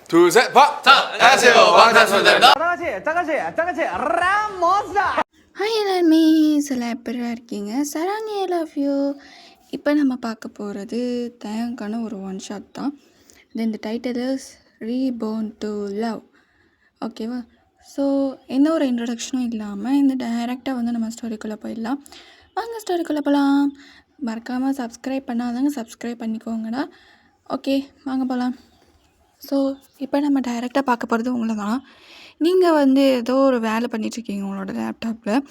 둘, 셋, 박! 자, 안녕하세요. 방탄소년단입니다. தங்கச்சி ராமோசா. ஹாய் எல்லாருமே, சில எப்படியா இருக்கீங்க? சராங்க லவ் யூ. இப்போ நம்ம பார்க்க போகிறது தயங்கான ஒரு ஒன் ஷாட் தான். இந்த டைட்டில் இஸ் ரீபோர்ன் டு லவ். ஓகேவா? ஸோ எந்த ஒரு இன்ட்ரடக்ஷனும் இல்லாமல் இந்த டைரெக்டாக வந்து நம்ம ஸ்டோரிக்குள்ளே போயிடலாம். வாங்க ஸ்டோரிக்குள்ளே போகலாம். மறக்காமல் சப்ஸ்கிரைப் பண்ணாதாங்க சப்ஸ்கிரைப் பண்ணிக்கோங்கடா. ஓகே, வாங்க போகலாம். ஸோ இப்போ நம்ம டைரெக்டாக பார்க்க போகிறது உங்களை தான். நீங்கள் வந்து ஏதோ ஒரு வேலை பண்ணிகிட்ருக்கீங்க உங்களோட லேப்டாப்பில்.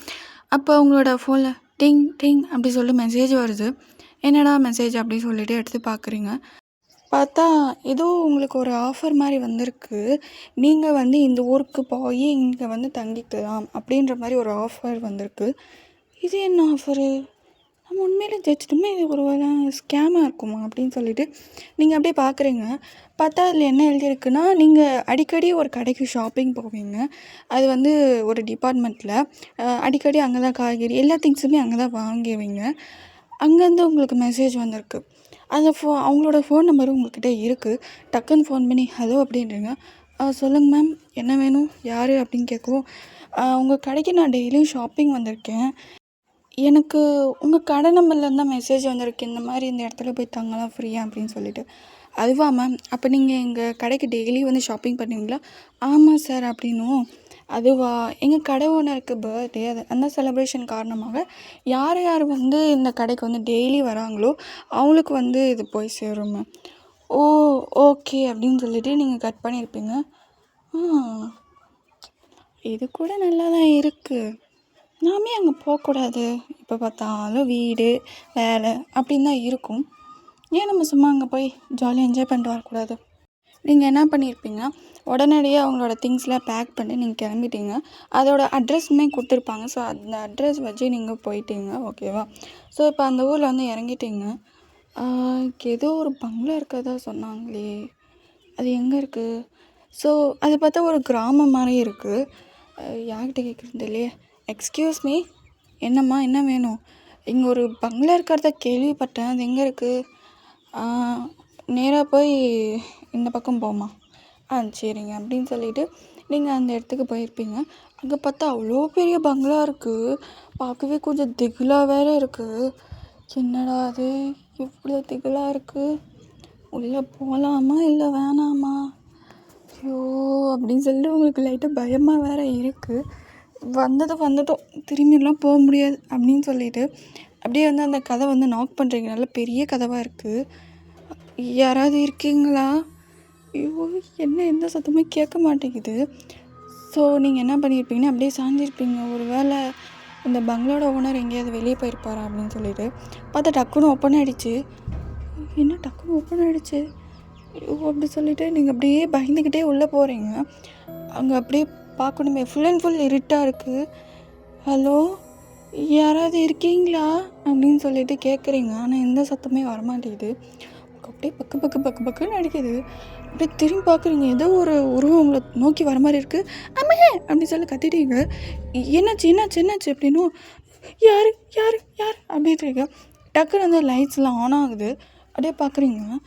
அப்போ உங்களோட ஃபோனில் டிங் டிங் அப்படி சொல்லி மெசேஜ் வருது. என்னடா மெசேஜ் அப்படி சொல்லிவிட்டு எடுத்து பார்க்குறீங்க. பார்த்தா ஏதோ உங்களுக்கு ஒரு ஆஃபர் மாதிரி வந்திருக்கு. நீங்கள் வந்து இந்த ஊருக்கு போய் இங்கே வந்து தங்கிக்கலாம் அப்படின்ற மாதிரி ஒரு ஆஃபர் வந்திருக்கு. இது என்ன ஆஃபரு? நம்ம உண்மையிலே ஜெயிச்சிட்டுமே இது ஒரு வேலை ஸ்கேமாக இருக்குமா அப்படின்னு சொல்லிட்டு நீங்கள் அப்படியே பார்க்குறீங்க. பார்த்தா அதில் என்ன எழுதியிருக்குன்னா, நீங்கள் அடிக்கடி ஒரு கடைக்கு ஷாப்பிங் போவீங்க. அது வந்து ஒரு டிபார்ட்மெண்ட்டில் அடிக்கடி அங்கே தான் காய்கறி எல்லா திங்ஸுமே அங்கே தான் வாங்குவீங்க. அங்கேருந்து உங்களுக்கு மெசேஜ் வந்திருக்கு. அந்த அவங்களோட ஃபோன் நம்பரும் உங்கள்கிட்ட இருக்குது. டக்குன்னு ஃபோன் பண்ணி ஹலோ அப்படின்றீங்க. சொல்லுங்கள் மேம், என்ன வேணும், யார் அப்படின்னு கேட்கவும், உங்கள் கடைக்கு நான் டெய்லியும் ஷாப்பிங் வந்திருக்கேன். எனக்கு உங்கள் கடை நம்பர்லேருந்து தான் மெசேஜ் வந்திருக்கு, இந்த மாதிரி இந்த இடத்துல போய் தங்கலாம் ஃப்ரீயாக அப்படின்னு சொல்லிட்டு. அதுவா மேம், அப்போ நீங்கள் எங்கள் கடைக்கு டெய்லி வந்து ஷாப்பிங் பண்ணுவீங்களா? ஆமாம் சார் அப்படின்னும். அதுவா, எங்கள் கடை ஓனருக்கு பர்த்டே, அது அந்த செலிப்ரேஷன் காரணமாக யார் யார் வந்து இந்த கடைக்கு வந்து டெய்லி வராங்களோ அவங்களுக்கு வந்து இது போய் சேரும் மேம். ஓ ஓகே அப்படின்னு சொல்லிட்டு நீங்கள் கட் பண்ணியிருப்பீங்க. இது கூட நல்லா தான் இருக்குது. நாமே அங்கே போகக்கூடாது. இப்போ பார்த்தாலும் வீடு வேலை அப்படின்னு தான் இருக்கும். ஏன் நம்ம சும்மா அங்கே போய் ஜாலியாக என்ஜாய் பண்ணிட்டு வரக்கூடாது? நீங்கள் என்ன பண்ணியிருப்பீங்க, உடனடியாக அவங்களோட திங்ஸ்லாம் பேக் பண்ணி நீங்கள் கிளம்பிட்டீங்க. அதோட அட்ரஸுமே கொடுத்துருப்பாங்க. ஸோ அந்த அட்ரஸ் வச்சு நீங்கள் போயிட்டீங்க. ஓகேவா? ஸோ இப்போ அந்த ஊரில் வந்து இறங்கிட்டீங்க. ஏதோ ஒரு பங்களா இருக்கிறதா சொன்னாங்களே, அது எங்கே இருக்குது? ஸோ அது பார்த்தா ஒரு கிராமம் மாதிரி இருக்குது. யார்கிட்ட கேட்குறது இல்லையே. எக்ஸ்கியூஸ் மீ, என்னம்மா, என்ன வேணும்? இங்கே ஒரு பங்களா இருக்கிறத கேள்விப்பட்டேன், அது எங்கே இருக்குது? நேராக போய் இந்த பக்கம் போமா. சரிங்க அப்படின்னு சொல்லிவிட்டு நீங்கள் அந்த இடத்துக்கு போயிருப்பீங்க. அங்கே பார்த்தா அவ்வளோ பெரிய பங்களா இருக்குது. பார்க்கவே கொஞ்சம் திகிலாக வேறு இருக்குது. என்னடா அது இவ்வளோ திகிலாக இருக்குது? உள்ளே போகலாமா இல்லை வேணாமா? ஐயோ அப்படின்னு சொல்லிட்டு உங்களுக்கு லைட்டாக பயமாக வேறு இருக்குது. வந்துட்டோம், திரும்பிலாம் போக முடியாது அப்படின்னு சொல்லிட்டு அப்படியே வந்து அந்த கதை வந்து நாக் பண்ணுறீங்க. நல்ல பெரிய கதவாக இருக்குது. யாராவது இருக்கீங்களா? ஐயோ என்ன, எந்த சத்தமே கேட்க மாட்டேங்குது. ஸோ நீங்கள் என்ன பண்ணியிருப்பீங்கன்னா அப்படியே சாஞ்சிருப்பீங்க. ஒரு வேளை இந்த பங்களோட ஓனர் எங்கேயாவது வெளியே போயிருப்பாரா அப்படின்னு சொல்லிட்டு பார்த்தா டக்குன்னு ஓப்பன் ஆகிடுச்சு. என்ன டக்குன்னு ஓப்பன் ஆகிடுச்சு? ஐயோ அப்படி சொல்லிவிட்டு நீங்கள் அப்படியே பயந்துக்கிட்டே உள்ளே போகிறீங்க. அங்கே அப்படியே பார்க்கணுமே, ஃபுல் அண்ட் ஃபுல் இருட்டாக இருக்குது. ஹலோ, யாராவது இருக்கீங்களா அப்படின்னு சொல்லிட்டு கேட்குறீங்க. ஆனால் எந்த சத்தமே வரமாட்டேங்குது. அப்படியே பக்குன்னு அடிக்குது. அப்படியே திரும்பி பார்க்குறீங்க, ஏதோ ஒரு உருவம் உங்களை நோக்கி வர மாதிரி இருக்குது. அம்மே அப்படின்னு சொல்லி கத்திட்டீங்க. என்னாச்சு அப்படின்னும், யார் யார் யார் அப்படின்றீங்க. டக்குன்னு அந்த லைட்ஸ்லாம் ஆன் ஆகுது. அப்படியே பார்க்குறீங்க.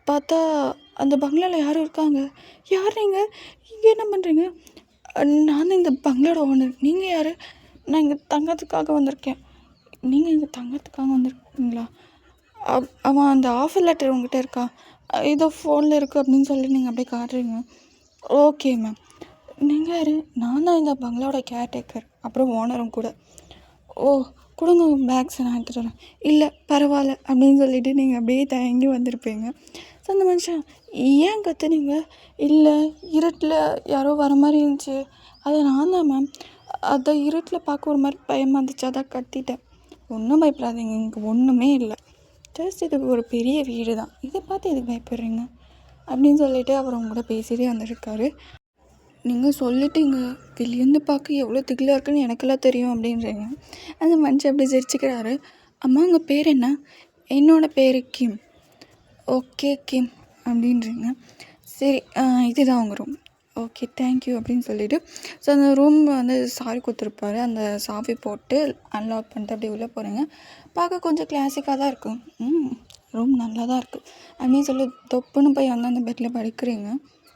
பார்த்தா அந்த பங்களாவில் யாரும் இருக்காங்க. யார் நீங்கள்? இங்கே என்ன பண்ணுறீங்க? நான் தான் இந்த பங்களோட ஓனர். நீங்கள் யார்? நான் இங்கே தங்கறதுக்காக வந்திருக்கேன். நீங்கள் இங்கே தங்கறதுக்காக வந்திருக்கீங்களா? அவன் அந்த ஆஃபர் லெட்டர் உங்கள்கிட்ட இருக்கா? ஏதோ ஃபோனில் இருக்குது அப்படின்னு சொல்லி நீங்கள் அப்படியே காட்டுறீங்க. Okay ma'am. நீங்கள் யார்? நான் தான் இந்த பங்களாவோட கேர்டேக்கர், அப்புறம் ஓனரும் கூட. ஓ கொடுங்க பேக்ஸை, நான் எடுத்துகிட்டு வரேன். இல்லை பரவாயில்ல அப்படின்னு சொல்லிவிட்டு நீங்கள் அப்படியே தயங்கி வந்திருப்பீங்க. ஸோ அந்த மனுஷன், ஏன் கற்றுனீங்க? இல்லை இருட்டில் யாரோ வர மாதிரி இருந்துச்சு, அதை நான் தான் மேம். அதை இருட்டில் பார்க்க ஒரு மாதிரி பயமாக இருந்துச்சு, அதான் கத்திட்டேன். ஒன்றும் பயப்படாதீங்க, இங்கே ஒன்றுமே இல்லை. ஜஸ்ட் இது ஒரு பெரிய வீடு தான், இதை பார்த்து எதுக்கு பயப்படுறீங்க அப்படின்னு சொல்லிவிட்டு அவர் உங்க கூட பேசிகிட்டே வந்துருக்காரு. நீங்கள் சொல்லிட்டீங்க, வெளியேருந்து பார்க்க எவ்வளோ திகிலாக இருக்குன்னு எனக்கெல்லாம் தெரியும் அப்படின்றீங்க. அந்த மனுஷன் அப்படி சிரிச்சுக்கிறாரு. அம்மா உங்கள் பேர் என்ன? என்னோடய பேர் கிம். ஓகே கிம் அப்படின்றீங்க. சரி, இதுதான் உங்கள் ரூம். ஓகே தேங்க்யூ அப்படின்னு சொல்லிவிட்டு ஸோ அந்த ரூம் வந்து சாவி கொடுத்துருப்பாரு. அந்த சாவி போட்டு அன்லாக் பண்ணிட்டு அப்படியே உள்ளே போகிறீங்க. பார்க்க கொஞ்சம் கிளாசிக்காக தான் இருக்கும். ரூம் நல்லா தான் இருக்குது அப்படின்னு சொல்லி தொப்புன்னு போய் வந்து அந்த பெட்டில் படுக்கிறீங்க.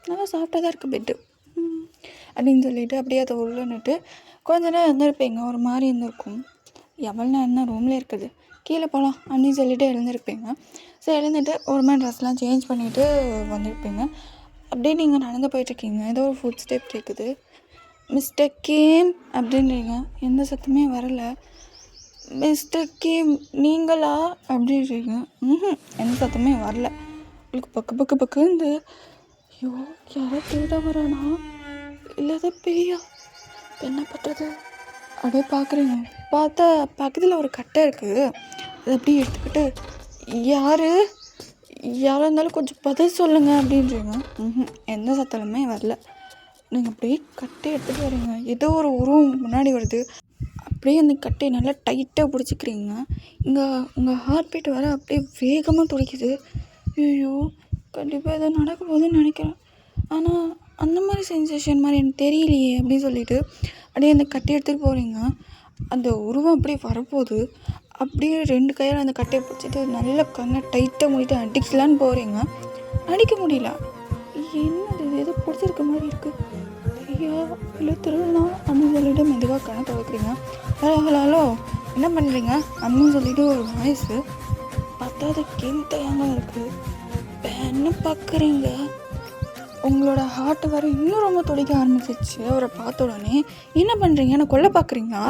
நல்லா சாஃப்டாக தான் இருக்குது பெட்டு அப்படின்னு சொல்லிட்டு அப்படியே அதை உள்ளன்னுட்டு கொஞ்ச நேரம் இருந்திருப்பீங்க. ஒரு மாதிரி இருந்திருக்கும். எவ்வளோ நேரம் தான் ரூம்லேயே இருக்குது, கீழே போகலாம் அப்படின்னு சொல்லிட்டு எழுந்திருப்பீங்க. ஸோ எழுந்துட்டு ஒரு மாதிரி ட்ரெஸ்லாம் சேஞ்ச் பண்ணிவிட்டு வந்திருப்பீங்க. அப்படியே நீங்கள் நடந்து போயிட்டுருக்கீங்க. ஏதோ ஒரு ஃபுட் ஸ்டெப் கேட்குது. மிஸ்டர் கேம் அப்படின்றீங்க. எந்த சத்தமே வரல. மிஸ்டர் கேம் நீங்களா அப்படின்றீங்க. எந்த சத்தமே வரல. உங்களுக்கு பக்கு பக்குந்து ஐயோ யாரோ திருட வரானா இல்லை ஏதோ பேயா என்ன பண்ணுறது அப்படியே பார்க்குறீங்க. பார்த்தா பக்கத்தில் ஒரு கட்டை இருக்குது. அதை அப்படியே எடுத்துக்கிட்டு யாராக இருந்தாலும் கொஞ்சம் பதில் சொல்லுங்கள் அப்படின்றீங்க. எந்த சத்தமே வரல. நீங்கள் அப்படியே கட்டையை எடுத்துகிட்டு வரீங்க. ஏதோ ஒரு உருவம் முன்னாடி வருது. அப்படியே அந்த கட்டையை நல்லா டைட்டாக பிடிச்சிக்கிறீங்க. இங்கே உங்கள் ஹார்ட் பீட் வர அப்படியே வேகமாக துடிக்குது. ஐயோ கண்டிப்பாக எதாவது நடக்க போகுதுன்னு நினைக்கிறேன். ஆனால் அந்த மாதிரி சென்சேஷன் மாதிரி எனக்கு தெரியலையே அப்படின்னு சொல்லிட்டு அப்படியே அந்த கட்டையை எடுத்துகிட்டு போகிறீங்க. அந்த உருவம் அப்படியே வரப்போகுது. அப்படியே 2 கையால் அந்த கட்டையை பிடிச்சிட்டு நல்ல கண்ணை டைட்டாக மூடிட்டு அடிக்கலான்னு போகிறீங்க. அடிக்க முடியல. என்னது இது எதோ பிடிச்சிருக்க மாதிரி இருக்குது. ஐயா இல்லை திருடனா அப்படின்னு சொல்லிட்டு மெதுவாக கண்ணை துவைக்கிறீங்க. ஹலோ என்ன பண்ணுறீங்க அப்படின்னு சொல்லிட்டு ஒரு வாய்ஸு. பார்த்தா அது கிண்டையாக இருக்குது. என்ன பார்க்குறீங்க? உங்களோட ஹார்ட் வர இன்னும் ரொம்ப துடிக்க ஆரம்பிச்சிச்சு. அவரை பார்த்த உடனே என்ன பண்ணுறீங்க, என்ன கொல்ல பார்க்குறீங்களா,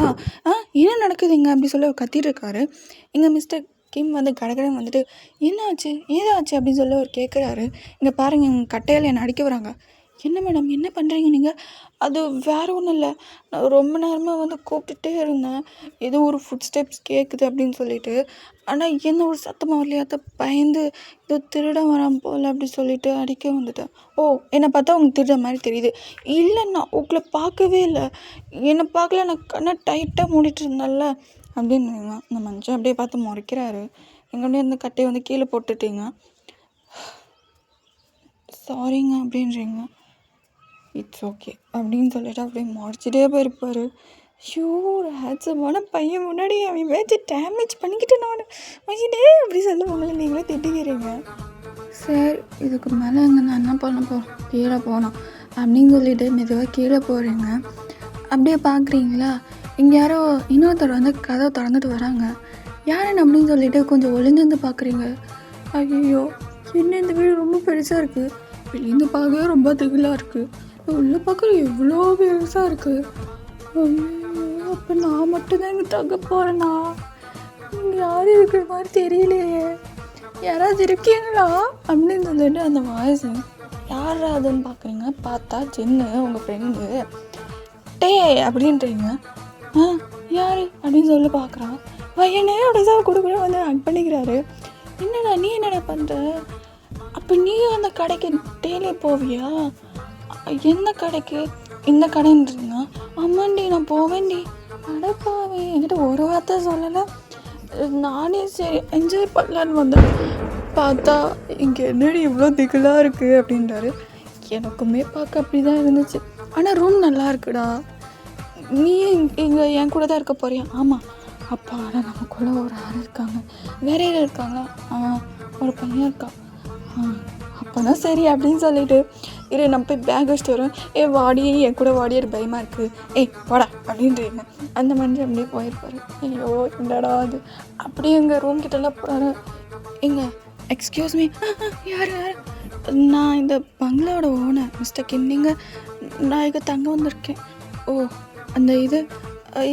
என்ன நடக்குதுங்க அப்படி சொல்லி அவர் கத்திட்டு இருக்காரு. இங்கே மிஸ்டர் கிம் வந்து கடகடன் வந்துட்டு என்னாச்சு ஏதாச்சு அப்படின்னு சொல்லி அவர் கேட்குறாரு. இங்கே பாருங்கள் எங்கள் கட்டையில் என்னை அடிக்க வராங்க. என்ன மேடம் என்ன பண்ணுறீங்க நீங்கள்? அது வேறு ஒன்றும் இல்லை, நான் ரொம்ப நேரமாக வந்து கூப்பிட்டுட்டே இருந்தேன். ஏதோ ஒரு ஃபுட் ஸ்டெப்ஸ் கேட்குது அப்படின்னு சொல்லிட்டு. ஆனால் என்ன ஒரு சத்தமாக வரலையா, அதை பயந்து ஏதோ திருட வரான் போல் அப்படி சொல்லிட்டு அடிக்க வந்துட்டேன். ஓ என்னை பார்த்தா உங்களுக்கு திருட மாதிரி தெரியுது. இல்லைண்ணா உங்களை பார்க்கவே இல்லை, என்னை பார்க்கல, நான் கண்ணை டைட்டாக மூடிட்டு இருந்தேன்ல அப்படின்னு. அந்த மனுஷன் அப்படியே பார்த்து முறைக்கிறாரு. எங்களுடைய அந்த கட்டையை வந்து கீழே போட்டுட்டீங்க. சாரிங்க அப்படின்றீங்க. இட்ஸ் ஓகே அப்படின்னு சொல்லிட்டு அப்படியே முடிச்சுட்டே போயிருப்பார். ஐயோ ஒரு ஹேட்ஸமான பையன் முன்னாடி அவன் மேட்சை டேமேஜ் பண்ணிக்கிட்டு நான் வச்சுட்டே அப்படி சொல்ல உங்களை நீங்களே திட்டிக்கிறீங்க. சரி இதுக்கு மேலே எங்கே நான் என்ன பண்ண போகிறேன், கீழே போனோம் அப்படின்னு சொல்லிட்டு மெதுவாக கீழே போகிறீங்க. அப்படியே பார்க்குறீங்களா இங்கே யாரோ இன்னொருத்தர் வந்து கதவை திறந்துட்டு வராங்க. யாருன்னு அப்படின்னு சொல்லிட்டு கொஞ்சம் ஒளிஞ்சிருந்து பார்க்குறீங்க. ஐயோ என்ன இந்த வீடு ரொம்ப பெருசாக இருக்குது, வெளியேந்து பார்க்கவே ரொம்ப திகிலாக இருக்குது, உள்ளே பார்க்குற எவ்வளோ பெருசாக இருக்குது. அப்போ நான் மட்டும்தான் இங்கே தங்க போகிறேன்னா, இங்கே யாரும் இருக்கிற மாதிரி தெரியலையே, யாராவது இருக்கீங்களா அப்படின்னு சொல்லிட்டு அந்த வாய்ஸ் யாராதுன்னு பார்க்குறீங்க. பார்த்தா ஜென்னு உங்கள் ஃப்ரெண்டு. டே அப்படின்றீங்க. யார் அப்படின்னு சொல்லி பார்க்குறான். பையனே அப்படிதான் கொடுக்குற வந்து ஹக் பண்ணிக்கிறாரு. என்னடா நீ என்னடா பண்ணுற? அப்போ நீயும் அந்த கடைக்கு டெய்லி போவியா? என்ன கடைக்கு? இந்த கடைன்றீங்க. ஆமாண்டி நான் போவேன்டி. அடப்பாவே என்கிட்ட ஒரு வார்த்தை சொல்லலை. நானே சரி என்ஜாய் பண்ணலான்னு வந்தேன். பார்த்தா இங்கே என்னடி இவ்வளோ திகிலாக இருக்குது அப்படின்றாரு. எனக்குமே பார்க்க அப்படி தான் இருந்துச்சு. ஆனால் ரூம் நல்லா இருக்குடா. நீ இங்கே என் கூட தான் இருக்க போறியா? ஆமாம். அப்பா ஆனால் நமக்குள்ளே ஒரு ஆள் இருக்காங்க. வேற யாரும் இருக்காங்களா? ஒரு பையன் இருக்கான். அப்போனா சரி அப்படின்னு சொல்லிட்டு இரு நம்ம போய் பேக் வச்சுட்டு வரோம். வாடி என் கூட வாடியார் பயமாக இருக்குது, வாடா அப்படின்றீங்க. அந்த மனுஷன் அப்படியே போயிருப்பாரு. ஐயோ என்னடா அது அப்படியே எங்கள் ரூம் கிட்டலாம் போகிறாரு. எங்க எக்ஸ்கியூஸ் மீ யார் நான் இந்த பங்களாவோட ஓனர் மிஸ்டர் கிம். நான் இங்கே தங்க வந்திருக்கேன். ஓ அந்த இது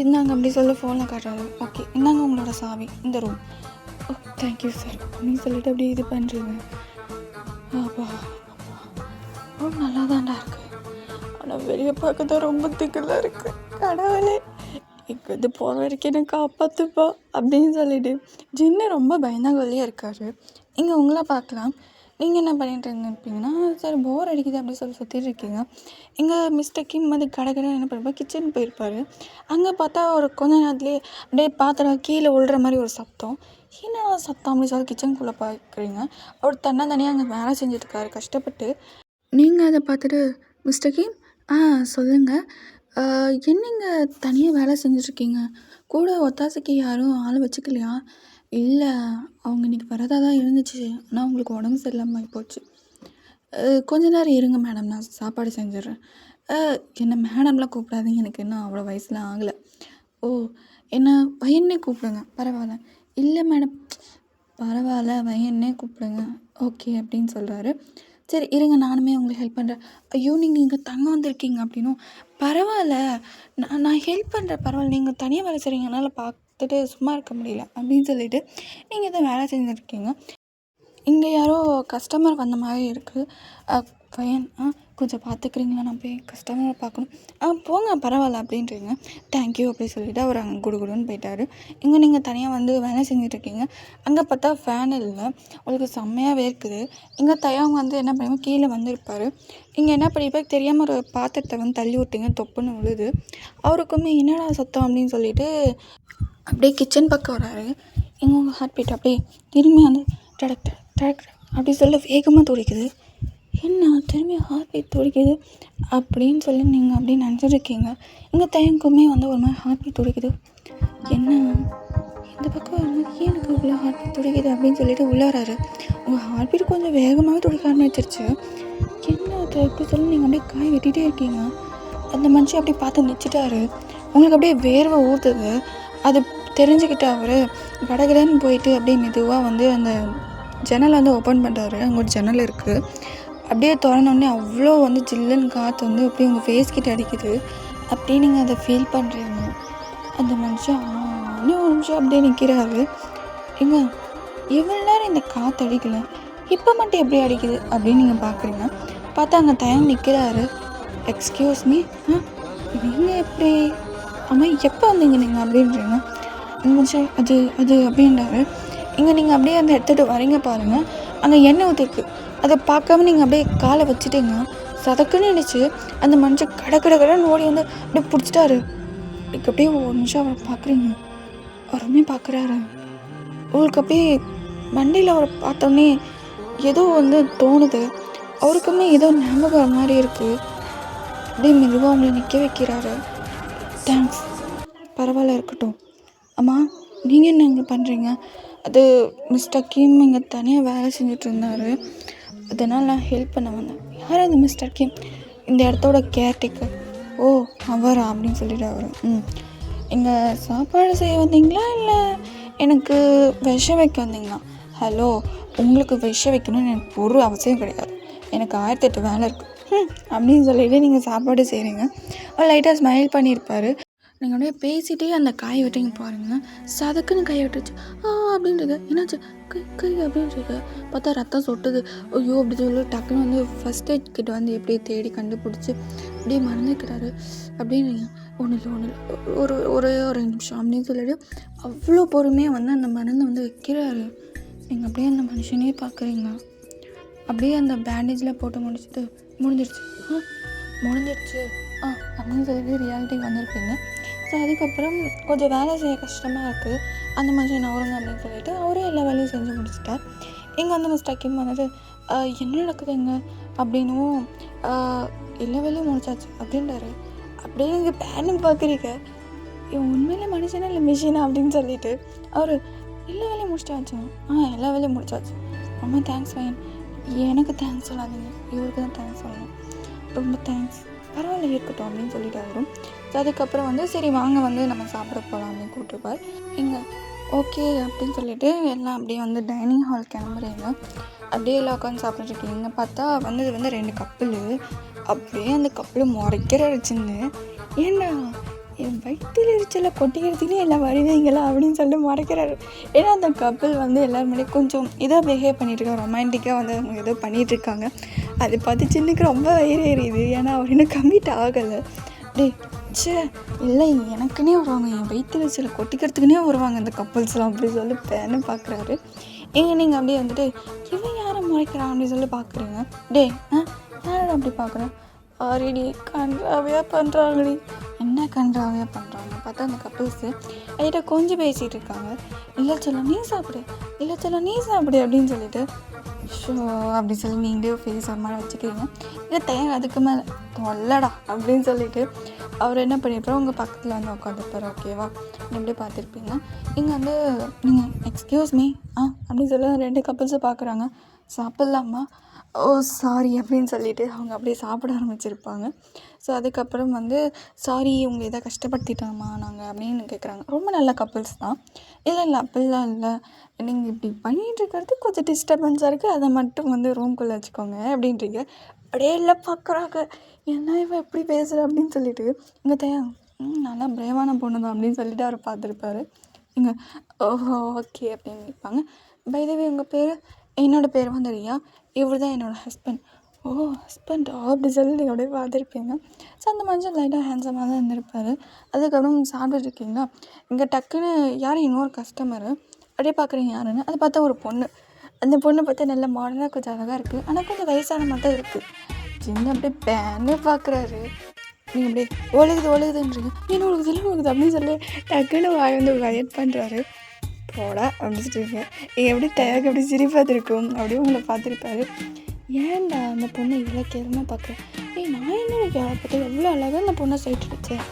இந்தாங்க அப்படி சொல்ல ஃபோனில் காட்டுறாரு. ஓகே இந்தாங்க உங்களோட சாவி இந்த ரூம். ஓ தேங்க்யூ சார் அப்படின்னு சொல்லிட்டு அப்படியே இது பண்ணுறீங்க. அப்பா ரூம் நல்லா தான்டா இருக்குது, ஆனால் வெளியே பார்க்க தான் ரொம்ப திக்கலாக இருக்குது. கடவுளே இங்கே போகிற வரைக்கும் எனக்கு காப்பாற்றுப்பா அப்படின்னு சொல்லிட்டு ஜின்னு ரொம்ப பயந்தாங்கொல்லியாக இருக்கார். இங்கே உங்களை பார்க்கலாம். நீங்கள் என்ன பண்ணிட்டு இருப்பீங்கன்னா சரி போர் அடிக்குது அப்படின்னு சொல்லி சுற்றிட்டு இருக்கீங்க. இங்கே மிஸ்டர் கிம் வந்து கடை என்ன பண்ணிருப்பார், கிச்சன் போயிருப்பார். அங்கே பார்த்தா ஒரு கொஞ்ச நேரத்துலேயே அப்படியே பாத்திரம் கீழே விழுற மாதிரி ஒரு சத்தம். என்ன சத்தம் அப்படின்னு சொல்லி கிச்சனுக்குள்ளே பார்க்குறீங்க. அவர் தனியாக அங்கே வேலை செஞ்சுட்ருக்காரு கஷ்டப்பட்டு. நீங்கள் அதை பார்த்துட்டு மிஸ்டர் கிம் சொல்லுங்கள், என்னங்க தனியாக வேலை செஞ்சிட்ருக்கீங்க, கூட ஒத்தாசைக்கு யாரும் ஆள் வச்சுக்கலையா? இல்லை அவங்க இன்றைக்கி வரதாக தான் இருந்துச்சு, ஆனால் அவங்களுக்கு உடம்பு சரியில்லாமல் போச்சு. கொஞ்ச நேரம் இருங்க மேடம், நான் சாப்பாடு செஞ்சிடுறேன். என்ன மேடம்லாம் கூப்பிடாதீங்க, எனக்கு இன்னும் அவ்வளோ வயசுலாம் ஆகலை. ஓ, என்ன பையன்னே கூப்பிடுங்க, பரவாயில்ல. இல்லை மேடம், பரவாயில்ல, பையன்னே கூப்பிடுங்க, ஓகே அப்படின்னு சொல்கிறாரு. சரி இருங்க, நானுமே உங்களுக்கு ஹெல்ப் பண்ணுறேன். ஐயோ, நீங்கள் இங்கே தங்க வந்திருக்கீங்க அப்படின்னும், பரவாயில்ல, நான் ஹெல்ப் பண்ணுறேன், பரவாயில்ல, நீங்கள் தனியாக வேலை செய்கிறீங்க, என்னால் பார்த்துட்டு சும்மா இருக்க முடியல அப்படின்னு சொல்லிட்டு நீங்கள் தான் வேலை செஞ்சுருக்கீங்க. இங்கே யாரோ கஸ்டமர் வந்த மாதிரி இருக்குது. பையன், கொஞ்சம் பார்த்துக்கிறீங்களா, நான் போய் கஸ்டமரை பார்க்கணும். போங்க பரவாயில்ல அப்படின்றீங்க. தேங்க்யூ அப்படி சொல்லிவிட்டு அவர் அங்கே குடுகுடுன்னு போயிட்டார். இங்கே நீங்கள் தனியாக வந்து வேலை செஞ்சிட்ருக்கீங்க. அங்கே பார்த்தா ஃபேன் இல்லை, உங்களுக்கு செம்மையாக வேர்க்குது. இங்கே தயவங்க வந்து என்ன பண்ணுவோம், கீழே வந்திருப்பார். இங்கே என்ன பண்ணியிருப்பார் தெரியாமல் ஒரு பாத்திரத்தை வந்து தள்ளி விட்டீங்க, தொப்புன்னு விழுது. அவருக்குமே என்னடா சத்தம் அப்படின்னு சொல்லிட்டு அப்படியே கிச்சன் பக்கம் வராரு. இங்கே உங்கள் ஹார்ட் பீட் அப்படியே திரும்பி வந்து டடக் டடக் அப்படி சொல்ல வேகமாக துடிக்குது. என்ன திரும்பி ஹார்ட் பீட் துடிக்குது அப்படின்னு சொல்லி நீங்கள் அப்படியே நினச்சிட்ருக்கீங்க. இங்கே தயங்குமே வந்து ஒரு மாதிரி ஹார்ட் பீட் துடிக்குது. என்ன இந்த பக்கம் வரும்போது எனக்கு இவ்வளோ ஹார்ட் பீட் துடிக்குது அப்படின்னு சொல்லிட்டு உள்ளே வராரு. உங்கள் ஹார்ட் பீட் கொஞ்சம் வேகமாகவே துடிக்க ஆரம்பிச்சிருச்சு. என்ன அது எப்படி சொல்லி நீங்கள் அப்படியே காய் வெட்டிகிட்டே இருக்கீங்க. அந்த மனுஷன் அப்படியே பார்த்து நிச்சிட்டாரு. உங்களுக்கு அப்படியே வேர்வை ஊற்றுது. அது தெரிஞ்சுக்கிட்டு அவர் கடகடன்னு போயிட்டு அப்படியே மெதுவாக வந்து அந்த ஜன்னலை வந்து ஓப்பன் பண்ணுறாரு. அங்கே ஒரு ஜன்னல் இருக்குது. அப்படியே திறந்தோடனே அவ்வளோ வந்து ஜில்லுன்னு காற்று வந்து அப்படியே உங்கள் ஃபேஸ் கிட்ட அடிக்குது. அப்படியே நீங்கள் அதை ஃபீல் பண்ணுறீங்க. அந்த மனுஷன் இன்னும் ஒரு நிமிஷம் அப்படியே நிற்கிறாரு. ஏங்க எவ்வளோ நேரம் இந்த காற்று அடிக்கலை, இப்போ மட்டும் எப்படி அடிக்குது அப்படின்னு நீங்கள் பார்க்குறீங்க. பார்த்தா அங்கே தயங்க நிற்கிறாரு. எக்ஸ்கியூஸ் மீ, நீங்கள் எப்படி, ஆமாம் எப்போ வந்தீங்க நீங்கள் அப்படின்றீங்க. மனுஷன் அது அது அப்படின்றாரு. இங்கே நீங்கள் அப்படியே அந்த எடுத்துகிட்டு வரீங்க பாருங்கள், அங்கே எண்ணெய் ஊற்றிருக்கு. அதை பார்க்காம நீங்கள் அப்படியே காலை வச்சுட்டீங்க. சதக்குன்னு நினச்சி அந்த மனுஷன் கடன்னு ஓடி வந்து அப்படியே பிடிச்சிட்டாரு. அப்படியே ஒரு நிமிஷம் அவரை பார்க்குறீங்க. அவருமே பார்க்குறாரு. உங்களுக்கு அப்படியே மண்டையில் அவரை பார்த்தோன்னே ஏதோ வந்து தோணுது. அவருக்குமே ஏதோ ஞாபகம் மாதிரி இருக்குது. அப்படியே மெதுவாக அவங்களை நிற்க வைக்கிறாரு. தேங்க்ஸ், பரவாயில்ல இருக்கட்டும். அம்மா நீங்கள் என்ன இங்கே பண்ணுறீங்க? அது மிஸ்டர் கிம் இங்கே தனியாக வேலை செஞ்சுட்டு இருந்தார், அதனால் நான் ஹெல்ப் பண்ண வந்தேன். யார் அந்த மிஸ்டர் கிம்? இந்த இடத்தோட கேர்டேக்கர். ஓ அவரா அப்படின்னு சொல்லிட்டு அவர் இங்கே சாப்பாடு செய்ய வந்தீங்களா இல்லை எனக்கு விஷம் வைக்க வந்தீங்களா? ஹலோ, உங்களுக்கு விஷம் வைக்கணும்னு எனக்கு ஒரு அவசியம் கிடையாது. எனக்கு 1008 வேலை இருக்குது அப்படின்னு சொல்லிட்டு நீங்கள் சாப்பாடு செய்கிறீங்க. அவர் லைட்டாக ஸ்மைல் பண்ணியிருப்பார். நீங்கள் அப்படியே பேசிகிட்டே அந்த காய் வெட்டிங்க பாருங்கள். சதக்குன்னு கை விட்டுருச்சு. அப்படின்றது என்னாச்சு, கை அப்படின்றது பார்த்தா ரத்தம் சொட்டுது. ஐயோ அப்படி சொல்லி டக்குன்னு வந்து ஃபஸ்ட் எய்ட் கிட்ட வந்து எப்படியே தேடி கண்டுபிடிச்சி அப்படியே மறந்துக்கிறாரு. அப்படின்றீங்க. ஒன்றும் இல்லை ஒரே ஒரு நிமிஷம் அப்படின்னு சொல்லிட்டு அவ்வளோ பொறுமையாக வந்து அந்த மருந்தை வந்து வைக்கிறாரு. நீங்கள் அப்படியே அந்த மனுஷனே பார்க்குறீங்க. அப்படியே அந்த பேண்டேஜில் போட்டு முடிஞ்சிருச்சு அப்படின்னு சொல்லிட்டு ரியாலிட்டிக்கு வந்திருப்பீங்க. ஸோ அதுக்கப்புறம் கொஞ்சம் வேலை செய்ய கஷ்டமாக இருக்குது, அந்த மனுஷன் நவருங்க அப்படின்னு சொல்லிட்டு அவரே எல்லா வேலையும் செஞ்சு முடிச்சிட்டார். இங்கே வந்து மிஸ்டர் கிம் வந்துட்டு என்ன நடக்குதுங்க அப்படின்னும் எல்லா வேலையும் முடிச்சாச்சு அப்படின்றாரு. அப்படியே நீங்கள் பேனும் பார்க்குறீங்க, இவன் உண்மையிலே மனுஷனா இல்லை மிஷினா அப்படின்னு சொல்லிட்டு அவர் எல்லா வேலையும் முடிச்சிட்டாச்சு. எல்லா வேலையும் முடிச்சாச்சு, ரொம்ப தேங்க்ஸ் பையன். எனக்கு தேங்க்ஸ் சொல்லாதீங்க, இவருக்கு தான் தேங்க்ஸ் சொல்லணும். ரொம்ப தேங்க்ஸ், பரவாயில்ல இருக்கட்டும் அப்படின்னு சொல்லிட்டு வரும். ஸோ அதுக்கப்புறம் வந்து சரி வாங்க வந்து நம்ம சாப்பிட போகலாம் அப்படின்னு கூப்பிட்டுருப்பார். இங்கே ஓகே அப்படின்னு சொல்லிட்டு எல்லாம் அப்படியே வந்து டைனிங் ஹால் கிளம்புறீங்க. அப்படியே எல்லாம் உட்காந்து சாப்பிட்ருக்கீங்க. பார்த்தா வந்தது வந்து 2 கப்பல். அப்படியே அந்த கப்பல் முறைக்கிறாரு சின்ன. ஏன்னா என் வயிற்றில் எரிச்சலை கொட்டிக்கிறதுக்குன்னே எல்லாம் வருவீங்களா அப்படின்னு சொல்லிட்டு மறைக்கிறாரு. ஏன்னா அந்த கப்பல் வந்து எல்லாருமே கொஞ்சம் இதாக பிஹேவ் பண்ணிகிட்ருக்காங்க, ரொமான்டிக்காக வந்து அவங்க ஏதோ பண்ணிகிட்ருக்காங்க. அதை பார்த்து சின்னுக்கு ரொம்ப வயிறு எரியுது. ஏன்னா அவர் இன்னும் கம்மிட் ஆகலை. இல்லை எனக்குன்னே வருவாங்க, என் வயிற்றில் எரிச்சலை கொட்டிக்கிறதுக்குன்னே வருவாங்க அந்த கப்பல்ஸ்லாம் அப்படி சொல்லி பேன்னு பார்க்குறாரு. நீங்கள் அப்படியே வந்துட்டு இவன் யாரை முறைக்கிறான் அப்படின்னு சொல்லி பார்க்குறீங்க. யாரை அப்படி பார்க்குறேன், ஆல்ரெடி கன்றாவையாக பண்ணுறாங்கடி. என்ன கன்றாவையாக பண்ணுறாங்க பார்த்தா அந்த கப்பிள்ஸு என்கிட்ட கொஞ்சம் பேசிகிட்டு இருக்காங்க. இல்லை சொல்ல நீ சாப்பிடு அப்படின்னு சொல்லிட்டு ஷோ அப்படி சொல்லி நீங்களே ஃபேஸ் ஒரு மாதிரி வச்சுக்கிறீங்க. இல்லை தேவை அதுக்கு மேலே தொல்லடா அப்படின்னு சொல்லிட்டு அவர் என்ன பண்ணியிருப்பார், உங்கள் பக்கத்தில் வந்து உட்காந்துருப்பார். ஓகேவா, எப்படியே பார்த்துருப்பீங்க. இங்கே வந்து நீங்கள் எக்ஸ்கியூஸ் மீ அப்படின்னு சொல்லி 2 கப்பிள்ஸை பார்க்குறாங்க. சாப்பிட்லாமா? ஓ சாரி அப்படின்னு சொல்லிட்டு அவங்க அப்படியே சாப்பிட ஆரம்பிச்சிருப்பாங்க. ஸோ அதுக்கப்புறம் வந்து சாரி உங்களை எதாவது கஷ்டப்படுத்திட்டோமா நாங்கள் அப்படின்னு கேட்குறாங்க. ரொம்ப நல்ல கப்புள்ஸ் தான். இல்லை அப்படிலாம் இல்லை, நீங்கள் இப்படி பண்ணிகிட்டு இருக்கிறது கொஞ்சம் டிஸ்டர்பன்ஸாக இருக்குது, அதை மட்டும் வந்து ரூம்குள்ளே வச்சுக்கோங்க அப்படின்றீங்க. அப்படியே எல்லாம் பார்க்குறாங்க, என்ன இவன் எப்படி பேசுகிற அப்படின்னு சொல்லிட்டு. இங்கே தயா நல்லா பிரேவான பொண்ணு தான் அப்படின்னு சொல்லிட்டு அவர் பார்த்துருப்பாரு. இங்கே ஓஹோ ஓகே அப்படின்னு நிற்பாங்க. பை த வே உங்கள் பேர்? என்னோடய பேர் வந்து ரியா, இவர் தான் என்னோடய ஹஸ்பண்ட். ஓ ஹஸ்பண்ட் அப்படி சொல்லி அப்படியே பார்த்துருப்பீங்க. ஸோ அந்த மனுஷன் லைட்டாக ஹேண்ட்ஸமாக தான் இருந்திருப்பார். அதுக்கப்புறம் சாப்பிட்டுட்டு இருக்கீங்களா, இங்கே டக்குன்னு யாரும் இன்னொரு கஸ்டமரு அப்படியே பார்க்குறீங்க யாருன்னு. அதை பார்த்தா ஒரு பொண்ணு. அந்த பொண்ணை பார்த்தா நல்ல மாடர்னாக கொஞ்சம் அழகாக இருக்குது, ஆனால் கொஞ்சம் வயசான மாதிரி தான் இருக்குது. சின்ன அப்படியே பேனே பார்க்குறாரு. நீங்கள் அப்படியே ஒழுகுதுன்றீங்க, என்ன ஒழுகுது அப்படின்னு சொல்லி டக்குன்னு வாய் வந்து வயட் பண்ணுறாரு. போடா அப்படின்னு சொல்லிட்டு நீங்கள் எப்படி டேக் அப்படி சிரிப்பாத்திருக்கும் அப்படியே உங்களை பார்த்துருப்பாரு. ஏன்டா அந்த பொண்ணை இவ்வளோ கேவலமாக பார்க்குறேன், நான் என்ன பார்த்தா எவ்வளோ அழகாக அந்த பொண்ணை சைட் அடித்தேன்,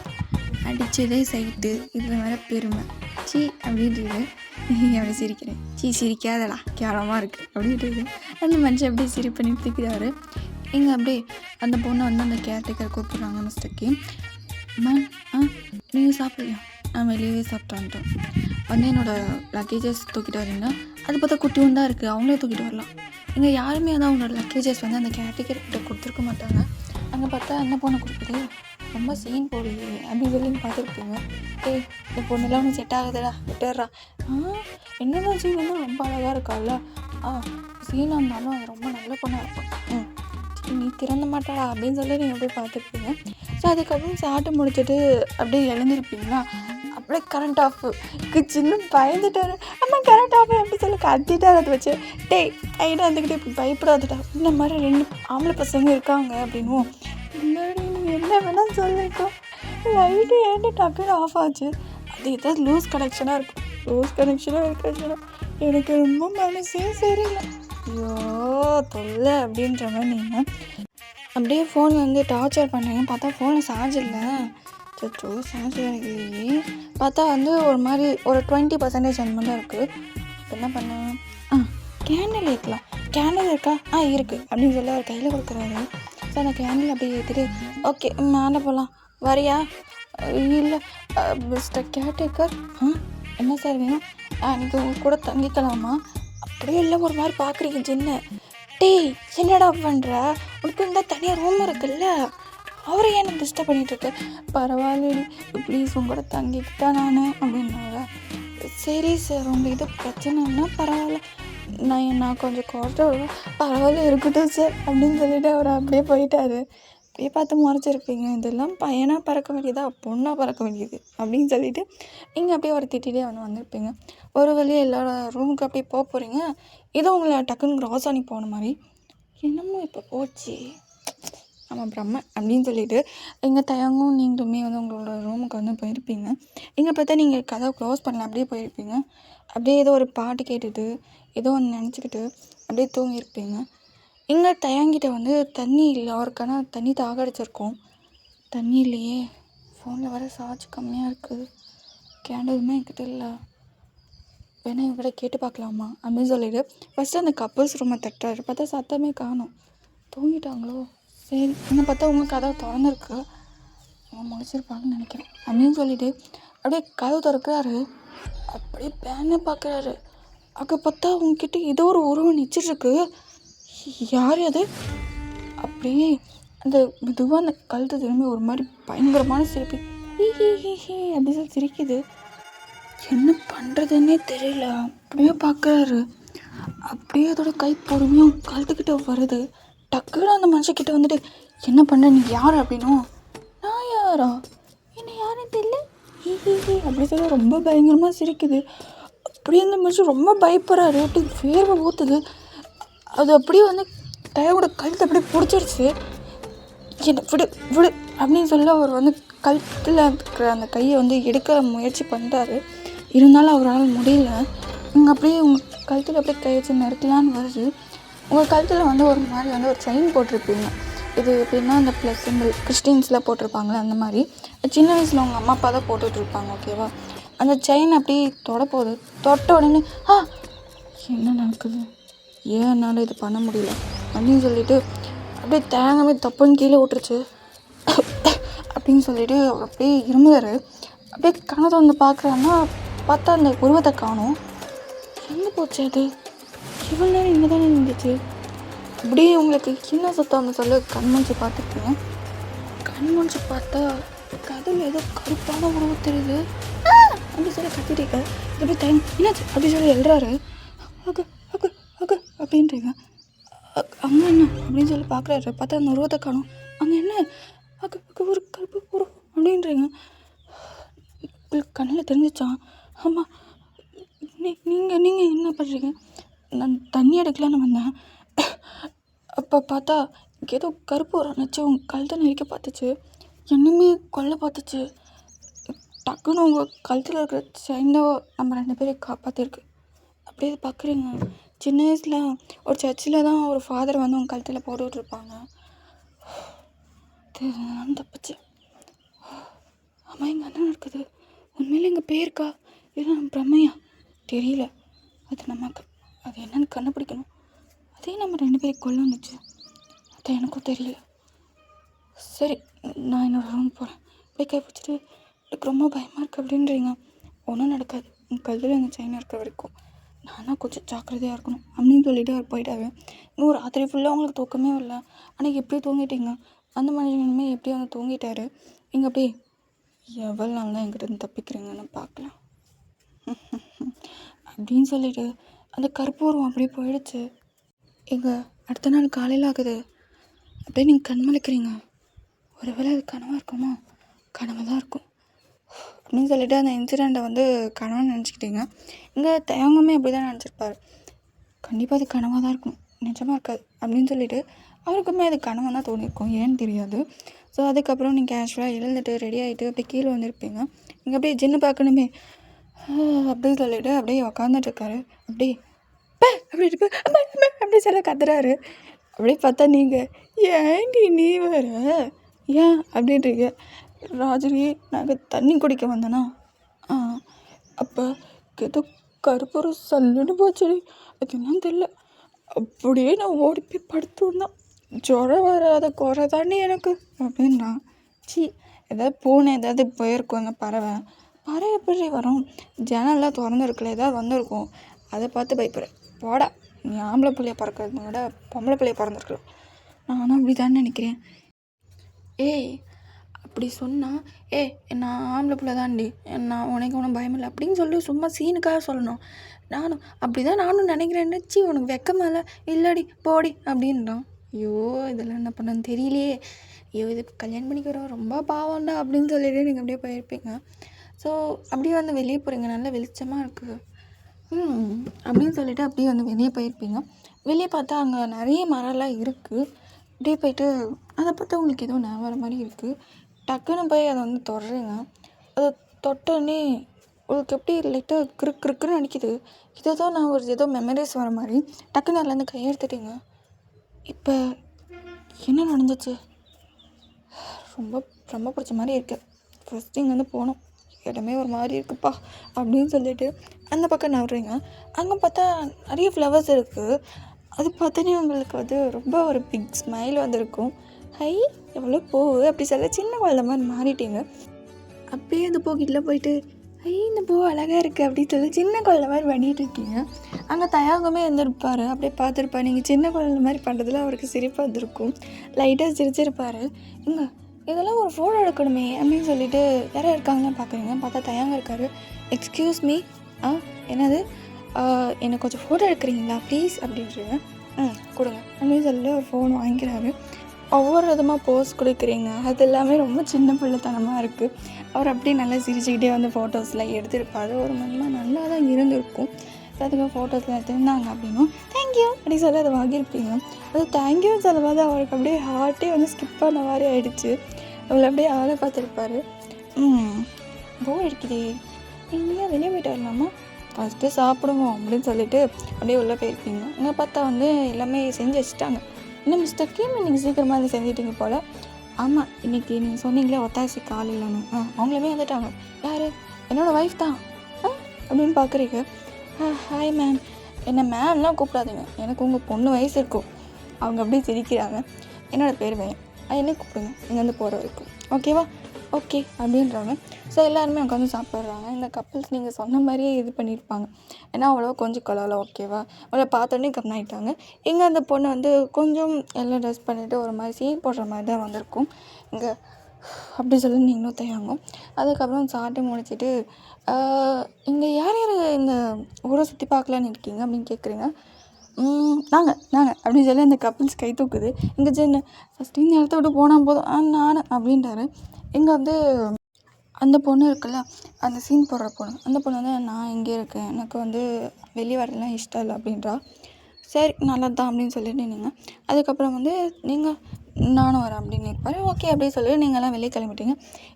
அடித்ததே சைட்டு, இதில் வேறு பெருமை, சீ அப்படின்ட்டு அப்படி சிரிக்கிறேன். சிரிக்காதடா கேவலமாக இருக்குது அப்படின்ட்டு அந்த மனுஷன் அப்படியே சிரிப்பு நிறுத்திக்கிறாரு. இங்கே அப்படியே அந்த பொண்ணை வந்து அந்த கேர்டேக்கர் கூப்பிட்றாங்க, மிஸ்டர் கே மேம் நீங்கள் சாப்பிட்றியா, நான் வெளியவே சாப்பிட்டான்ட்டோம் வந்து என்னோடய லக்கேஜஸ் தூக்கிட்டு வரீங்கன்னா, அது பார்த்தா குட்டியும் தான் இருக்குது, அவங்களே தூக்கிட்டு வரலாம். இங்கே யாருமே வந்து அவங்களோட லக்கேஜஸ் வந்து அந்த கேர்டேக்கர்கிட்ட கொடுத்துருக்க மாட்டாங்க. அங்கே பார்த்தா என்ன பொண்ணு கொடுக்குது, ரொம்ப சீன் போடுது அப்படி சொல்லி பார்த்துருப்பீங்க. இந்த பொண்ணுலாம் ஒன்று செட் ஆகுதுடா விட்டுறா. என்னதான் சீன் வந்து ரொம்ப அழகாக இருக்காள்ல, சீனாக இருந்தாலும் அது ரொம்ப நல்ல பொண்ணாக இருக்கும், நீ திறந்த மாட்டாடா அப்படின்னு சொல்லி நீங்கள் அப்படியே பார்த்துருப்பீங்க. ஸோ அதுக்கப்புறம் சாப்பிட்டு முடிச்சுட்டு அப்படியே எழுந்திருப்பீங்களா, அப்படியே கரண்ட் ஆஃபு சின்ன பயந்துட்டாரு. அம்மா கரண்ட் ஆஃப் அப்படி சொல்லி கத்திட்டார். அதை வச்சு ஐடா வந்துக்கிட்டு இப்படி பயப்படாதுடா, இந்த மாதிரி 2 ஆம்பளை பசங்க இருக்காங்க அப்படின்னும். முன்னாடி நீங்கள் என்ன வேணால் சொல்லிக்கோ, லைட்டு ஏன்ட்டு டக்குன்னு ஆஃப் ஆச்சு. அது ஏதாவது லூஸ் கனெக்ஷனாக இருக்கும். எனக்கு ரொம்ப மனசே சரியில்லை, ஐயோ தொல்லை அப்படின்ற மாதிரி. நீங்கள் அப்படியே ஃபோன் வந்து டார்ச்சர் பண்ணுறீங்க, பார்த்தா ஃபோனில் சார்ஜ் இல்லை. சச்சோ சார்ஜ் இல்லையே, பார்த்தா வந்து ஒரு மாதிரி ஒரு 20% அந்த மாதிரி தான் இருக்குது. என்ன பண்ணேன், கேண்டில் ஏற்றலாம், கேண்டில் இருக்கா, இருக்குது அப்படின்னு சொல்லி அவர் கையில் கொடுக்குறாரு. ஸோ அந்த கேண்டில் அப்படியே ஏற்றிட்டு ஓகே மேலே போகலாம் வரியா, இல்லை மிஸ்டர் கேர்டேக்கர் என்ன சார் வேணும், எனக்கு உங்க கூட தங்கிக்கலாமா, அப்படியே இல்லை ஒரு மாதிரி பார்க்குறீங்க சின்ன. என்னடா பண்ணுற, உனக்கு இருந்தால் தனியாக ரூம் இருக்குல்ல, அவரை ஏன் டிஸ்டர்ப் பண்ணிகிட்ருக்க, பரவாயில்ல ப்ளீஸ் உங்களோட தங்கிக்கிட்டா நான் அப்படின்னாங்க. சரி சார் உங்களுக்கு இது பிரச்சனைன்னா பரவாயில்ல, நான் கொஞ்சம் குறைச்ச பரவாயில்ல இருக்கட்டும் சார் அப்படின்னு சொல்லிட்டு அவர் அப்படியே போயிட்டார். அப்படியே பார்த்து முறைச்சிருப்பீங்க, இதெல்லாம் பையனாக பறக்க வேண்டியதா பொண்ணாக பறக்க வேண்டியது அப்படின்னு சொல்லிட்டு நீங்கள் அப்படியே ஒரு திட்டிகிட்டே வந்திருப்பீங்க. ஒரு வழியாக எல்லாரோட ரூமுக்கு அப்படியே போக போகிறீங்க, ஏதோ உங்களை டக்குன்னு கிராஸ் ஆனி போன மாதிரி என்னமோ இப்போ போச்சு நம்ம பிரம்ம அப்படின்னு சொல்லிட்டு எங்கள் தயங்கும் நீங்களுமே வந்து உங்களோட ரூமுக்கு வந்து போயிருப்பீங்க. இங்கே பார்த்தா நீங்கள் கதவை க்ளோஸ் பண்ணல அப்படியே போயிருப்பீங்க. அப்படியே ஏதோ ஒரு பாட்டு கேட்டுட்டு ஏதோ ஒன்று நினச்சிக்கிட்டு அப்படியே தூங்கியிருப்பீங்க. இங்கே தயங்கிட்ட வந்து தண்ணி இல்லை, அவருக்கான தண்ணி தாக அடிச்சிருக்கோம், தண்ணி இல்லையே, ஃபோனில் வர சார்ஜ் கம்மியாக இருக்குது, கேண்டலுமே என்கிட்ட இல்லை, வேணா இவங்ககிட்ட கேட்டு பார்க்கலாமா அப்படின்னு சொல்லிட்டு ஃபஸ்ட்டு அந்த கப்புள்ஸ் ரூமை தட்டுறாரு. பார்த்தா சத்தமே காணும், தூங்கிட்டாங்களோ, சரி இன்னும் பார்த்தா உங்கள் கதவை திறந்துருக்கு, அவங்க முடிச்சிருப்பாங்கன்னு நினைக்கிறேன் அப்படின்னு சொல்லிட்டு அப்படியே கதவு திறக்கிறாரு. அப்படியே பேனை பார்க்குறாரு. அங்கே பார்த்தா உங்ககிட்ட ஏதோ ஒரு உருவம் நிச்சிட்ருக்கு. யார் அது, அப்படியே அந்த மெதுவாக அந்த கழுத்து திரும்பி ஒரு மாதிரி பயங்கரமான சிரிப்பு, ஹீ அப்படி சொல்லி சிரிக்குது. என்ன பண்ணுறதுன்னே தெரியல, அப்படியே பார்க்குறாரு. அப்படியே அதோட கை பொறுமையும் கழுத்துக்கிட்ட வருது. டக்குன்னு அந்த மனுஷக்கிட்ட வந்துட்டு என்ன பண்ண, நீ யார் அப்படின்னும், நான் யாரா, என்ன யாரும் தெரியல, ஹீ அப்படி சொல்லி ரொம்ப பயங்கரமாக சிரிக்குது. அப்படியே அந்த மனுஷன் ரொம்ப பயப்படுறாரு, அப்படி வேர்வை ஊற்றுது. அது அப்படியே வந்து டயரோட கழுத்தை அப்படியே பிடிச்சிருச்சு. என்ன விடு அப்படின்னு சொல்ல அவர் வந்து கழுத்தில் இருக்கிற அந்த கையை வந்து எடுக்க முயற்சி பண்ணுறாரு. இருந்தாலும் அவரால் முடியல. நீங்கள் அப்படியே உங்கள் கழுத்தில் அப்படியே கை வச்சு நறுக்கலான்னு வருது. உங்கள் கழுத்தில் வந்து ஒரு மாதிரி வந்து ஒரு செயின் போட்டிருப்பீங்க. இது எப்படின்னா அந்த ப்ளஸ் சிம்பிள் கிறிஸ்டின்ஸில் போட்டிருப்பாங்களே அந்த மாதிரி. சின்ன வயசில் உங்கள் அம்மா அப்பா தான் போட்டுட்ருப்பாங்க, ஓகேவா. அந்த செயின் அப்படி தொட உடனே என்ன நடக்குது, ஏன் என்னால் இது பண்ண முடியல, அப்படின்னு சொல்லிட்டு அப்படியே தேங்காமே தப்புன்னு கீழே விட்டுருச்சு அப்படின்னு சொல்லிட்டு அவர் அப்படியே இருமுறாரு. அப்படியே கணத்தை வந்து பார்க்குறான்னா பார்த்தா அந்த உருவத்தை காணும். எங்கே போச்சு அது? இவ்வளோ நேரம் இங்கே தானே இருந்துச்சு. அப்படியே உங்களுக்கு சின்ன சத்தம் சொல்ல கண் முடிச்சு பார்த்துருக்கீங்க. கண் முடிச்சு பார்த்தா கதில் ஏதோ கருப்பான உருவம் தெரியுது அப்படி சொல்லி கத்திட்டீங்க. எப்படி டைம் என்னாச்சு அப்படி சொல்லி எழுறாரு. அக்கு அக்கு அக்கு அப்படின்றீங்க. அங்கே என்ன அப்படின்னு சொல்லி பார்க்குறாரு. பார்த்தா அந்த உருவத்தை காணும். அங்கே என்ன அக்கு அக்கு ஒரு கருப்பு உருவம் அப்படின்றீங்க. உங்களுக்கு கண்ணில் தெரிஞ்சிச்சான். ஆமாம், நீங்கள் என்ன பண்ணுறீங்க? நான் தண்ணி எடுக்கலான்னு வந்தேன். அப்போ பார்த்தா ஏதோ கருப்பு ஒரு நினச்சி உங்கள் கழுத்தை நெரிக்க பார்த்துச்சு. என்னையுமே கொல்ல பார்த்துச்சு. டக்குன்னு உங்கள் கழுத்தில் இருக்கிற செயினை நம்ம 2 பேரையும் காப்பாற்றிருக்கு. அப்படியே பார்க்குறீங்க. சின்ன வயசில் ஒரு சர்ச்சில் தான் ஒரு ஃபாதர் வந்து உங்கள் கழுத்தில் போட்டுட்ருப்பாங்க. நான் தப்பிச்சு. ஆமாம், எங்கள் அண்ணன் இருக்குது. உண்மையிலே எங்கள் பேருக்கா இல்லை நம்ம பிரம்மையா தெரியல. அது என்னன்னு கண்டுபிடிக்கணும். அதே நம்ம 2 பேரும் கொல்ல வந்துச்சு. அது எனக்கும் தெரியல. சரி, நான் என்னோடய ரூம் போகிறேன். போய் கை பிடிச்சிட்டு எனக்கு ரொம்ப பயமாக இருக்குது அப்படின்றீங்க. ஒன்றும் நடக்காது. உங்கள் கழுத்தில் அந்த செயின் இருக்கிற வரைக்கும் நான் தான் கொஞ்சம் ஜாக்கிரதையாக இருக்கணும் அப்படின்னு சொல்லிட்டு அவர் போயிட்டாரு. இன்னும் ராத்திரி ஃபுல்லாக உங்களுக்கு தூக்கமே வரல. ஆனால் எப்படி தூங்கிட்டீங்க? அந்த மனுஷனுமே எப்படி வந்து தூங்கிட்டாரு. நீங்கள் அப்படியே எவ்வளோ நாள் தான் என்கிட்ட இருந்து தப்பிக்கிறீங்கன்னு பார்க்கலாம் அப்படின்னு சொல்லிட்டு அந்த கற்பூரம் அப்படியே போயிடுச்சு. அடுத்த நாள் காலையில் ஆகுது. அப்படியே நீங்கள் கண்மலைக்கிறீங்க. ஒருவேளை அது கனவாக இருக்குமா? கனவு தான் இருக்கும் அப்படின்னு சொல்லிட்டு அந்த இன்சிடெண்ட்டை வந்து கனவாக நினச்சிக்கிட்டீங்க. இங்கே தயங்கமே அப்படி தான் நினச்சிருப்பார். கண்டிப்பாக அது கனவாக தான் இருக்கும், நிஜமாக இருக்காது அப்படின்னு சொல்லிட்டு அவருக்குமே அது கனவாக தான் தோணியிருக்கும். ஏன்னு தெரியாது. ஸோ அதுக்கப்புறம் நீங்கள் கேஷுவலாக எழுந்துட்டு ரெடி ஆகிட்டு அப்படியே கீழே வந்திருப்பீங்க. நீங்கள் அப்படியே ஜின்னு பார்க்கணுமே அப்படின்னு சொல்லிட்டு அப்படியே உக்காந்துட்ருக்காரு. அப்படியே அப்படி இருக்கு அப்படி சொல்ல கத்துறாரு. அப்படியே பார்த்தா நீங்கள் ஏன்டி நீ வேற ஏன் அப்படின்றீங்க. ராஜரி, நாங்கள் தண்ணி குடிக்க வந்தேனா அப்போ ஏதோ கருப்பூர சல்லுன்னு போச்சுடி. அது என்னன்னு தெரியல. அப்படியே நான் ஓடி போய் படுத்து வந்தேன். ஜுரம் வராத குறை தாண்டி எனக்கு அப்படின்னா. ஏதாவது பூனை ஏதாவது போயிருக்கும். அந்த பறவை எப்படி வரும்? ஜனல்லாம் திறந்துருக்குல, ஏதாவது வந்திருக்கும். அதை பார்த்து பயப்படுறேன். போடா, நீ ஆம்பளை பிள்ளைய பறக்கிறத விட பொம்பளை பிள்ளைய பறந்துருக்கலாம். நானும் அப்படி தான் நினைக்கிறேன். ஏய் அப்படி சொன்னால் நான் ஆம்பளை பிள்ளை தாண்டி, நான் உனக்கு ஒன்றும் பயமில்லை அப்படின்னு சொல்லி சும்மா சீனுக்காக சொல்லணும். நானும் நினைக்கிறேன்னு உனக்கு வெக்கமா இல்லை? இல்லடி போடி அப்படின்றான். ஐயோ இதெல்லாம் என்ன பண்ணன்னு தெரியலையே. ஐயோ இது கல்யாணம் பண்ணிக்கிறோம் ரொம்ப பாவம்டா அப்படின்னு சொல்லிட்டு நீங்கள் அப்படியே போயிருப்பீங்க. ஸோ அப்படியே வந்து வெளியே போகிறீங்க. நல்லா வெளிச்சமாக இருக்குது அப்படின்னு சொல்லிட்டு அப்படியே வந்து வெளியே போயிருப்பீங்க. வெளியே பார்த்தா அங்கே நிறைய மரம்லாம் இருக்குது. அப்படியே போயிட்டு அதை பார்த்தா உங்களுக்கு ஏதோ ஞாபகம் மாதிரி இருக்குது. டக்குன்னு போய் அதை வந்து தொடுறீங்க. அதை தொட்டோடனே உங்களுக்கு எப்படி லைட்டாக கிறுக்குன்னு அடிக்குது. இதை தான் நான் ஏதோ மெமரிஸ் வர மாதிரி டக்குன்னு அதுலேருந்து கையெடுத்துட்டீங்க. இப்போ என்ன நடந்துச்சு? ரொம்ப பிடிச்ச மாதிரி இருக்குது. ஃபஸ்ட்டு இங்கே வந்து போனோம், இடமே ஒரு மாதிரி இருக்குப்பா அப்படின்னு சொல்லிட்டு அந்த பக்கம் நடுறீங்க. அங்கே பார்த்தா நிறைய ஃப்ளவர்ஸ் இருக்குது. அது பார்த்தோன்னே உங்களுக்கு வந்து ரொம்ப ஒரு பிக் ஸ்மைல் வந்துருக்கும். ஹை எவ்வளோ பூ அப்படி சொல்ல சின்ன குழந்தை மாதிரி மாறிட்டீங்க. அப்படியே அந்த பூக்கிட்டில் போயிட்டு இந்த பூ அழகாக இருக்குது அப்படின்னு சொல்லி சின்ன குழந்தை மாதிரி பண்ணிகிட்டு இருக்கீங்க. அங்கே தயாகமே இருந்திருப்பார். அப்படியே பார்த்துருப்பார். நீங்கள் சின்ன குழந்தை மாதிரி பண்ணுறதுல அவருக்கு சிரிப்பாக இருந்திருக்கும். லைட்டாக சிரிச்சிருப்பார். இதெல்லாம் ஒரு ஃபோட்டோ எடுக்கணுமே அப்படின்னு சொல்லிட்டு யாரும் இருக்காங்கன்னு பார்க்குறீங்க. பார்த்தா தயாங்க இருக்கார். எக்ஸ்கியூஸ் மீ, என்னது எனக்கு கொஞ்சம் ஃபோட்டோ எடுக்கிறீங்களா ப்ளீஸ் அப்படின்றீங்க. கொடுங்க அப்படின்னு சொல்லி ஒரு ஃபோன் வாங்கிக்கிறாரு. ஒவ்வொரு விதமாக போஸ் கொடுக்குறீங்க. அது எல்லாமே ரொம்ப சின்ன பிள்ளைத்தனமாக இருக்குது. அவர் அப்படியே நல்லா சிரிச்சுக்கிட்டே வந்து ஃபோட்டோஸ்லாம் எடுத்திருப்பார். ஒரு மணிமாக நல்லா தான் இருந்திருக்கும். அதுக்கு ஃபோட்டோஸ்லாம் எடுத்துருந்தாங்க அப்படின்னும் தேங்க்யூ அப்படி சொல்லி அதை வாங்கியிருப்பீங்க. அது தேங்க்யூன்னு சொல்லும்போது அவருக்கு அப்படியே ஹார்ட்டே வந்து ஸ்கிப் பண்ண மாதிரி ஆகிடுச்சு. அவளை அப்படியே ஆளை பார்த்துருப்பாரு. போ அடிக்குதே, நீங்களே வெளியே போய்ட்டு வரலாமா? ஃபஸ்ட்டு சாப்பிடுவோம் அப்படின்னு சொல்லிட்டு அப்படியே உள்ளே போயிருப்பீங்க. இங்கே பார்த்தா வந்து எல்லாமே செஞ்சு வச்சுட்டாங்க. இன்னும் மிஸ்டர் கீம் இன்றைக்கி சீக்கிரமாக அதை செஞ்சிட்டிங்க போல். ஆமாம், இன்றைக்கி நீங்கள் சொன்னீங்களே ஒத்தாசி கால் இல்லைன்னு, அவங்களுமே வந்துட்டாங்க. யார்? என்னோடய ஒய்ஃப் தான் அப்படின்னு பார்க்குறீங்க. Hi ma'am. என்ன மேம்லாம் கூப்பிடாதீங்க, எனக்கு உங்கள் பொண்ணு வயசு இருக்கும். அவங்க அப்படியே சிரிக்கிறாங்க. என்னோடய பேர் வேன், என்ன கூப்பிடுங்க இங்கேருந்து போகிற வரைக்கும், ஓகேவா? ஓகே அப்படின்றாங்க. ஸோ எல்லாருமே உட்காந்து சாப்பிட்றாங்க. இந்த கப்புள்ஸ் நீங்கள் சொன்ன மாதிரியே இது பண்ணியிருப்பாங்க. ஏன்னா அவ்வளோ கொஞ்சம் கலால, ஓகேவா? அவளை பார்த்தோன்னே கம்னாயிட்டாங்க. இங்கே அந்த பொண்ணு வந்து கொஞ்சம் எல்லாம் ட்ரெஸ் பண்ணிவிட்டு ஒரு மாதிரி சீன் போடுற மாதிரி தான் வந்திருக்கும். இங்கே அப்படி சொல்லி நீங்களும் தயாங்கும். அதுக்கப்புறம் சாப்பிட்டு முடிச்சுட்டு இங்கே யார் யார் இந்த ஊரை சுற்றி பார்க்கலான்னு இருக்கீங்க அப்படின்னு கேட்குறீங்க. நாங்கள் அப்படின்னு சொல்லி அந்த கப்புள்ஸ் கை தூக்குது. இங்கே ஜென்னு ஃபஸ்ட்டு இந்த இடத்த விட்டு போனால் போதும் நான் அப்படின்றாரு. இங்கே வந்து அந்த பொண்ணு இருக்குல்ல, அந்த சீன் போடுற பொண்ணு, அந்த பொண்ணு வந்து நான் இங்கே இருக்கேன், எனக்கு வந்து வெளியே வரலாம் இஷ்டம் இல்லை அப்படின்றா. சரி நல்லது தான் அப்படின்னு சொல்லிட்டு நீங்கள் அதுக்கப்புறம் வந்து நீங்கள் நானும் வரேன் அப்படின்னு இருப்பார். ஓகே அப்படின்னு சொல்லிட்டு நீங்கள்லாம் வெளியே கிளம்பிட்டீங்க.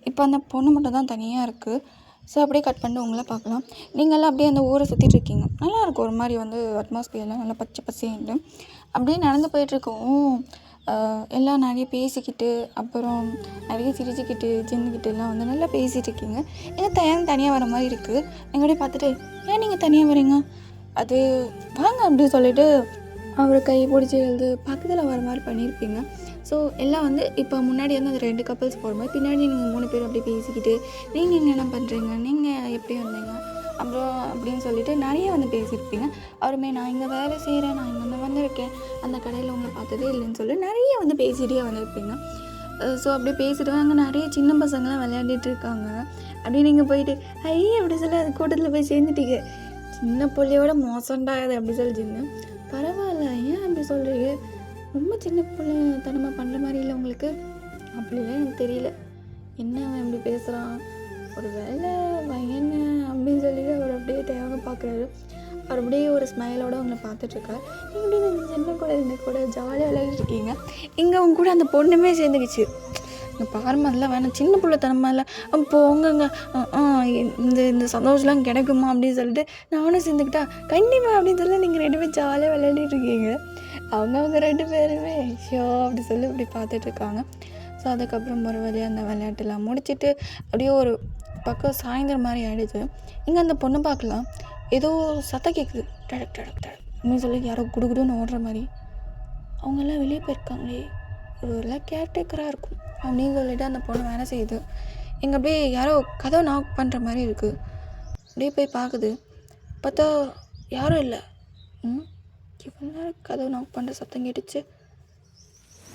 இப்போ அந்த பொண்ணு மட்டும் தான் தனியாக இருக்குது. ஸோ அப்படியே கட் பண்ணிட்டு உங்களை பார்க்கலாம். நீங்கள்லாம் அப்படியே அந்த ஊரை சுற்றிட்டுருக்கீங்க. நல்லாயிருக்கும் ஒரு மாதிரி வந்து அட்மாஸ்பியர்லாம் நல்லா பச்சை பசேன்ட்டு அப்படியே நடந்து போயிட்டுருக்கோம். எல்லாம் நிறைய பேசிக்கிட்டு அப்புறம் நிறைய சிரிச்சுக்கிட்டு ஜின்னுக்கிட்டு எல்லாம் வந்து நல்லா பேசிகிட்டு இருக்கீங்க. எங்கள் தனியாக வர மாதிரி இருக்குது. நீங்கள் அப்படியே பார்த்துட்டு ஏன் நீங்கள் தனியாக வரீங்க, அது வாங்க அப்படின்னு சொல்லிட்டு அவரை கை பிடிச்சி எழுது பக்கத்தில் வர மாதிரி பண்ணியிருப்பீங்க. ஸோ எல்லாம் வந்து இப்போ முன்னாடி வந்து அந்த 2 கப்புள்ஸ் போகிற மாதிரி பின்னாடி நீங்கள் 3 பேர் அப்படியே பேசிக்கிட்டு நீங்கள் என்ன பண்ணுறீங்க, நீங்கள் எப்படி வந்தீங்க அப்புறம் அப்படின்னு சொல்லிட்டு நிறைய வந்து பேசியிருப்பீங்க. அவருமே நான் இங்கே வேலை செய்கிறேன், நான் இங்கே வந்திருக்கேன், அந்த கடையில் உங்களை பார்த்ததே இல்லைன்னு சொல்லி நிறைய வந்து பேசிகிட்டே வந்திருப்பீங்க. ஸோ அப்படியே பேசிட்டு அங்கே நிறைய சின்ன பசங்களாம் விளையாடிட்டு இருக்காங்க. அப்படியே நீங்கள் போயிட்டு அப்படி சொல்லி அது கூட்டத்தில் போய் சேர்ந்துட்டீங்க. சின்ன பிள்ளையோட மோசண்டாகுது அப்படி சொல்லி சின்ன பரவாயில்ல ஏன் அப்படி சொல்கிறீங்க, ரொம்ப சின்ன பிள்ளை தனமாக பண்ணுற மாதிரி இல்லை உங்களுக்கு அப்படிலாம் எனக்கு தெரியல, என்ன அவன் அப்படி பேசுகிறான், ஒரு வேலை வயன அப்படின்னு சொல்லிட்டு அவர் அப்படியே தேவை பார்க்குறாரு. அவர் அப்படியே ஒரு ஸ்மைலோடு அவங்கள பார்த்துட்ருக்காரு. நீங்கள் அப்படியே இந்த சின்ன குழந்தை கூட ஜாலியாக விளையாடிட்டு இருக்கீங்க. இங்கே அவங்க கூட அந்த பொண்ணுமே சேர்ந்துக்கிச்சு. இங்கே பாருமா அதெல்லாம் வேணாம், சின்ன பிள்ளைத்தனமா இல்லை, போங்கங்க இந்த சந்தோஷம்லாம் கிடைக்குமா அப்படின்னு சொல்லிட்டு நானும் சேர்ந்துக்கிட்டா கண்டிப்பாக அப்படின்னு சொல்லி நீங்கள் 2 பேரும் ஜாலியாக விளையாடிட்டு இருக்கீங்க. அவங்க 2 பேருமே ஷோ அப்படி சொல்லி அப்படி பார்த்துட்ருக்காங்க. ஸோ அதுக்கப்புறம் ஒரு வழியாக அந்த விளையாட்டுலாம் முடிச்சுட்டு அப்படியே ஒரு பக்கம் சாயந்தரம் மாதிரி ஆகிடுச்சு. இங்கே அந்த பொண்ணு பார்க்கலாம், ஏதோ சத்தம் கேட்குது, டடக் டடக் டடக் அப்படின்னு சொல்லி யாரோ குடுகுடுன்னு ஓடுற மாதிரி. அவங்கெல்லாம் வெளியே போயிருக்காங்களே, ஒரு கேர்டேக்கராக இருக்கும் அப்படின்னு சொல்லிட்டு அந்த பொண்ணு வேலை செய்யுது. இங்கே அப்படியே யாரோ கதவை நாக் பண்ணுற மாதிரி இருக்குது. அப்படியே போய் பார்க்குது, பார்த்தா யாரும் இல்லை. இவ்வளோ நேரம் கதவை நாக் பண்ணுற சத்தம் கேட்டுச்சு,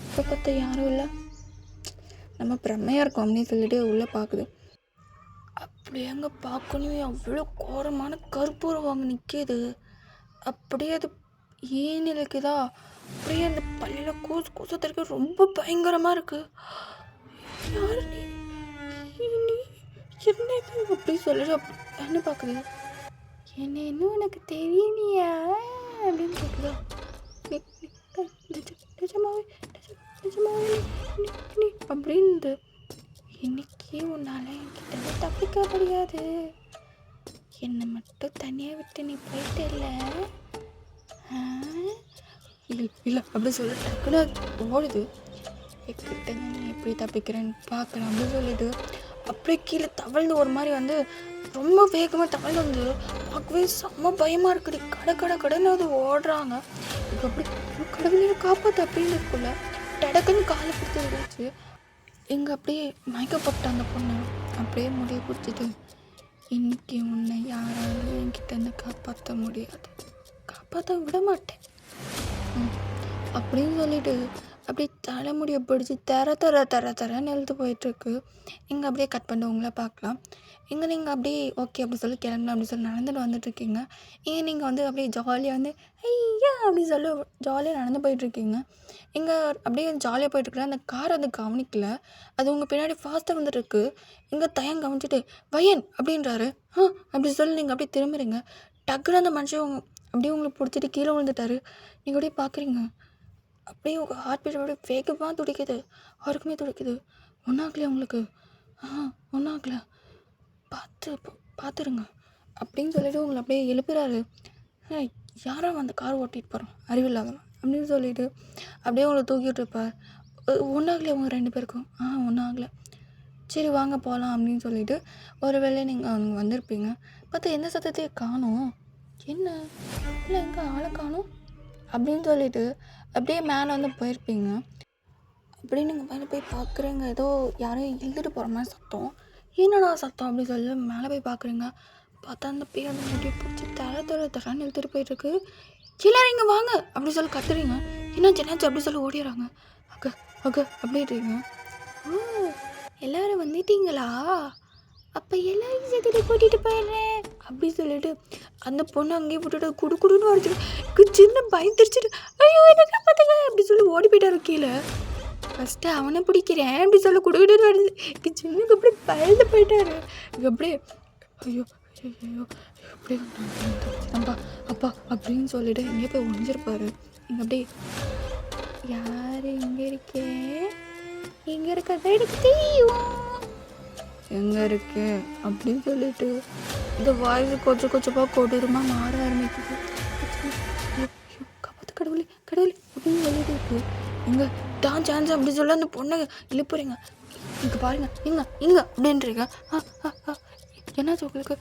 இப்போ பார்த்தா யாரும் இல்லை, நம்ம பிரம்மையாக இருக்கோம் அப்படின்னு சொல்லிட்டு உள்ளே பார்க்குது. அப்படியே அங்கே பார்க்கணுமே அவ்வளோ கோரமான கற்பூரம் வாங்க நிற்கிது. அப்படியே அது ஏன் இருக்குதா, அப்படியே அந்த பள்ளியில் கூசத்திற்கு ரொம்ப பயங்கரமாக இருக்குது. யார் நீ என்ன அப்படி சொல்லிட்டு என்ன பார்க்குது, என்ன இன்னும் உனக்கு தெரியலையா அப்படின்னு கேட்குதா. அப்படின்னு இன்னைக்கு உன்னால் என்கிட்ட தப்பிக்க முடியாது, என்னை மட்டும் தனியாக விட்டு நீ போயிட்ட இல்லை இல்லை அப்படி சொல்லிட்டு டக்குன்னு ஓடுது. கிட்ட நீ எப்படி தப்பிக்கிறேன்னு பார்க்கலாம் அப்படின்னு சொல்லிட்டு அப்படியே கீழே தவழ்ந்து ஒரு மாதிரி வந்து ரொம்ப வேகமாக தவழ்ந்து வந்து பார்க்கவே செம்ம பயமாக இருக்குடி. கடைன்னு அது ஓடுறாங்க. இப்போ அப்படி கடவுளையும் காப்பாற்று அப்படின்னு இருக்குள்ள டடக்குன்னு காலை பிடிச்சி விடுச்சு. இங்கே அப்படியே மயக்கப்பட்ட அந்த பொண்ணு அப்படியே முடிய பிடிச்சிட்டு இன்னைக்கு உன்னை யாராலும் என்கிட்ட இருந்து காப்பாற்ற முடியாது, காப்பாற்ற விட மாட்டேன் அப்படின்னு சொல்லிட்டு அப்படியே தலைமுடியை பிடிச்சி தரன்னு எழுத்து போயிட்டுருக்கு. இங்கே அப்படியே கட் பண்ணி உங்களை பார்க்கலாம். இங்கே நீங்கள் அப்படியே ஓகே அப்படி சொல்லி கிளம்பலாம் அப்படி சொல்லி நடந்துட்டு வந்துட்டுருக்கீங்க. ஏன் நீங்கள் வந்து அப்படியே ஜாலியாக வந்து ஐயா அப்படி சொல்லி ஜாலியாக நடந்து போயிட்டுருக்கீங்க. இங்கே அப்படியே ஜாலியாக போயிட்டுருக்கல, அந்த கார் வந்து கவனிக்கல, அது உங்கள் பின்னாடி ஃபாஸ்ட்டாக வந்துட்டுருக்கு. இங்கே கவனிச்சுட்டு வயன் அப்படின்றாரு. அப்படி சொல்லி நீங்கள் அப்படியே திரும்புறீங்க. டக்குன்னு அந்த மனுஷன் அப்படியே உங்களை பிடிச்சிட்டு கீழே விழுந்துட்டாரு. நீங்கள் அப்படியே பார்க்குறீங்க, அப்படியே உங்கள் ஹார்ட் பீட் அப்படியே வேகமாக துடிக்குது, அவருக்குமே துடிக்குது. ஒன்றாகலையா உங்களுக்கு? ஒன்றாகல, பார்த்துருங்க அப்படின்னு சொல்லிட்டு உங்களை அப்படியே எழுப்புறாரு. யாரோ அந்த கார் ஓட்டிகிட்டு போகிறோம் அறிவில்லாதவன் அப்படின்னு சொல்லிட்டு அப்படியே உங்களை தூக்கிட்டு இருப்பார். ஒன்றாகலையா உங்கள் 2 பேருக்கும்? ஒன்றாகலை, சரி வாங்க போகலாம் அப்படின்னு சொல்லிட்டு ஒரு வேளை நீங்கள் அங்கே வந்திருப்பீங்க. பார்த்தா எந்த சத்தத்தையே காணோம், என்ன இல்லை எங்கே ஆளை காணோம் அப்படின்னு சொல்லிட்டு அப்படியே மேலே வந்து போயிருப்பீங்க. அப்படியே நீங்கள் மேலே போய் பார்க்குறீங்க, ஏதோ யாரும் இழுத்துட்டு போகிற மாதிரி சத்தம். என்னடா சத்தம் அப்படின்னு சொல்லி மேலே போய் பார்க்குறீங்க. பார்த்தா அந்த பேய் அந்த முடியை பிடிச்சி தரன்னு இழுத்துட்டு போயிட்டுருக்கு. எல்லாரும் இங்கே வாங்க அப்படின்னு சொல்லி கத்துறீங்க. என்னாச்சு அப்படி சொல்லி ஓடிடுறாங்க. அக்க அப்படின்றீங்க. ஓ, எல்லாரும் வந்துட்டீங்களா? அப்போ எல்லாரையும் சேர்த்துட்டு கூட்டிகிட்டு போயிடுறேன் அப்படி சொல்லிட்டு அந்த பொண்ணு அங்கேயே விட்டுட்டு குடுன்னு வரைச்சிட்டு சின்ன பயந்துருச்சுட்டு ஐயோ என்ன காப்பாத்துங்க அப்படி சொல்லி ஓடி போயிட்டாரு கீழே. ஃபஸ்ட்டு அவனை பிடிக்கிறேன் அப்படி சொல்லி குடுன்னு வருது. சின்னக்கு அப்படியே பயந்து போயிட்டாரு. அப்படியே ஐயோ ஐயோ அப்படியே அப்பா அப்படின்னு சொல்லிட்டு எங்கேயே போய் ஒழிஞ்சிருப்பாரு. இங்கே அப்படியே யார் எங்கே இருக்கேன், எங்கே இருக்கிறத எனக்கு தெரியும், எங்கே இருக்கு அப்படின்னு சொல்லிட்டு இந்த வாய்ஸ் கொஞ்சமாக கொடூரமாக மாற ஆரம்பிக்குது. காப்பாற்று கடவுளே அப்படின்னு சொல்லிட்டு இருக்கு. எங்கே தான் சான்ஸ் அப்படி சொல்ல அந்த பொண்ணை இழுப்புறீங்க. இங்கே பாருங்க இங்கே அப்படின்றீங்க. என்னாச்சு உங்களுக்கு?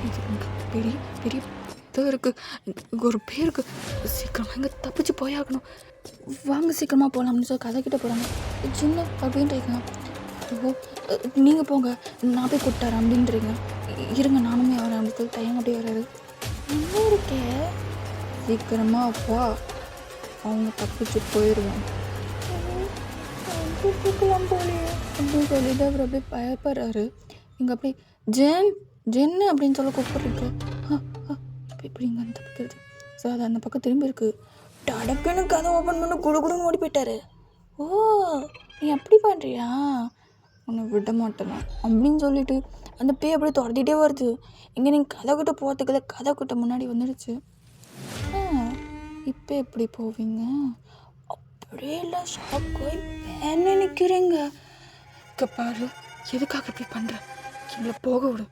இது பெரிய பெரிய இதாக இருக்குது, ஒரு பேருக்கு சீக்கிரமாக இங்கே தப்பிச்சு போயாகணும், வாங்க சீக்கிரமாக போகலாம் அப்படின்னு சொல்லி கதை கிட்ட போகிறாங்க. சின்ன அப்படின்றீங்க. ஓ நீங்கள் போங்க நான் போய் கூப்பிட்டாரன் அப்படின்றீங்க. இருங்க நானுமே வரேன் அப்படின்னு சொல்லி டைம் அப்படியே வராது. நல்லா இருக்கே சீக்கிரமாக அப்பா அவங்க தப்பிச்சு போயிடுவாங்க போலே அப்படின்னு சொல்லிட்டு அவர் அப்படியே பயப்படுறாரு. இங்கே அப்படியே ஜென்னு அப்படின்னு சொல்ல கூப்பிட்ருக்கு. இப்படி இங்கே அந்த தப்பிக்கிறது. ஸோ அது அந்த பக்கம் திரும்பி இருக்குது. டடக்குன்னு கதை ஓப்பன் பண்ணி குடுன்னு ஓடி போயிட்டாரு. ஓ நீ அப்படி பண்ணுறியா, உன்னை விட மாட்டேனா அப்படின்னு சொல்லிட்டு அந்த பேய் அப்படியே துரத்திட்டே வருது. இங்கே நீங்கள் கதை கிட்ட போகிறதுக்குள்ள கதை கிட்ட முன்னாடி வந்துடுச்சு. இப்போ எப்படி போவீங்க? அப்படியே எல்லாம் ஷாக் போய் பேன்னு நிற்கிறேங்க. பாரு எதுக்காக இப்படி பண்ணுற, எங்களை போக விடு.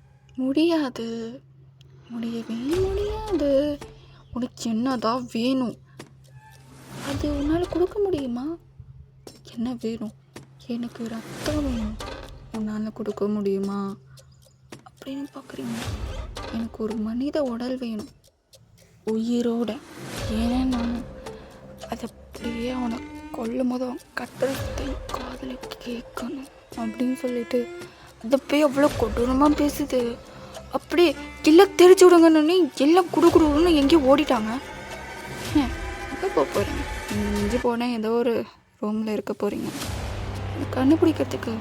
முடியவே முடியாது. உனக்கு என்னதான் வேணும் அது உன்னால் கொடுக்க முடியுமா? என்ன வேணும்? எனக்கு ரத்தம் வேணும், உன்னால் கொடுக்க முடியுமா அப்படின்னு பார்க்குறீங்க. எனக்கு ஒரு மனித உடல் வேணும் உயிரோட. ஏன்னா நான் அதை அப்படியே அவனை கொல்லும் போது அவன் கத்துறதை காதில் கேட்கணும் அப்படின்னு சொல்லிட்டு அந்த போய் அவ்வளோ கொடூரமாக பேசுது. அப்படியே எல்லாம் தெரிச்சு விடுங்கன்னு எல்லாம் குடுன்னு எங்கேயும் ஓடிட்டாங்க. எங்கே போக போகிறீங்க? மிஞ்சி போனேன் ஏதோ ஒரு ரூமில் இருக்க போகிறீங்க. கண்டுபிடிக்கிறதுக்கு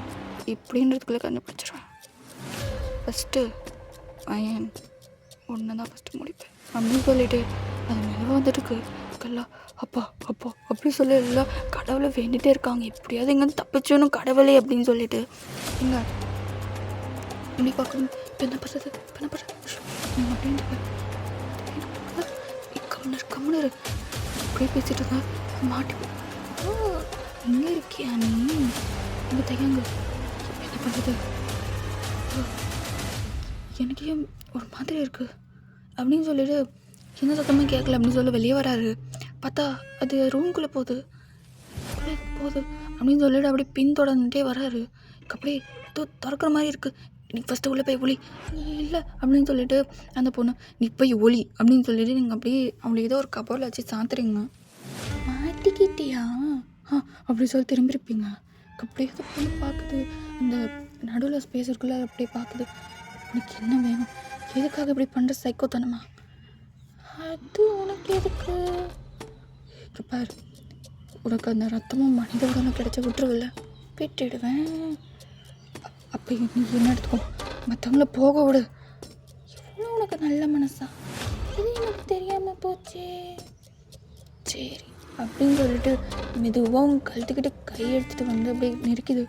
இப்படின்றதுக்குள்ளே கண்டுபிடிச்சிடுவேன். ஃபஸ்ட்டு பையன் ஒன்று தான் ஃபஸ்ட்டு முடிப்பேன் அப்படின்னு சொல்லிட்டு அது மெதுவாக வந்துட்டுருக்கு. கல்லா அப்பா அப்படி சொல்லி எல்லாம் கடவுளை வேண்டிகிட்டே இருக்காங்க. எப்படியாவது இங்கே தப்பிச்சோன்னு கடவுளே அப்படின்னு சொல்லிட்டு இங்கே இப்படி பார்க்கணும். இப்போ என்ன பண்ணுறது அப்படின்ட்டு கம்முனர் அப்படியே பேசிட்டு இருந்தா மாட்டி. ஓ இங்கே இருக்கியா நீ? இங்கே தையாங்க. என்ன பண்ணுறது? எனக்கே ஒரு மாதிரி இருக்குது அப்படின்னு சொல்லிட்டு எந்த சத்தமாக கேட்கல அப்படின்னு சொல்லி வெளியே வராரு. பார்த்தா அது ரூம்குள்ளே போகுது அப்படின்னு சொல்லிட்டு அப்படியே பின்தொடர்ந்துட்டே வராரு. அப்படியே திறக்கிற மாதிரி இருக்குது. நீ ஃபஸ்ட்டு உள்ளே போய் ஒளி இல்லை அப்படின்னு சொல்லிட்டு அந்த பொண்ணு நீ போய் ஒளி அப்படின்னு சொல்லிட்டு நீங்கள் அப்படியே அவளை ஏதோ ஒரு கபோர்டில் வச்சு சாத்துறீங்க. மாட்டிக்கிட்டியா அப்படி சொல்லி திரும்பியிருப்பீங்க. அப்படியே அந்த பொண்ணு பார்க்குது. அந்த நடுவில் ஸ்பேஸ் இருக்குல்ல அப்படியே பார்க்குது. உனக்கு என்ன வேணும்? எதுக்காக இப்படி பண்ணுற சைக்கோத்தனமா? அது உனக்கு எதுக்கு? பாரு உனக்கு அந்த ரத்தமும் மனித உடனும் கிடைச்ச விட்டுருவில்ல, விட்டுடுவேன். அப்போ நீ என்ன எடுத்துக்கோ, மற்றவங்கள போக விடு. எவ்வளோ உனக்கு நல்ல மனசா? இது எனக்கு தெரியாமல் போச்சே. சரி அப்படின்னு சொல்லிட்டு மெதுவாக உங்க கழுத்துக்கிட்ட கை எடுத்துகிட்டு வந்து அப்படியே நெருக்குது.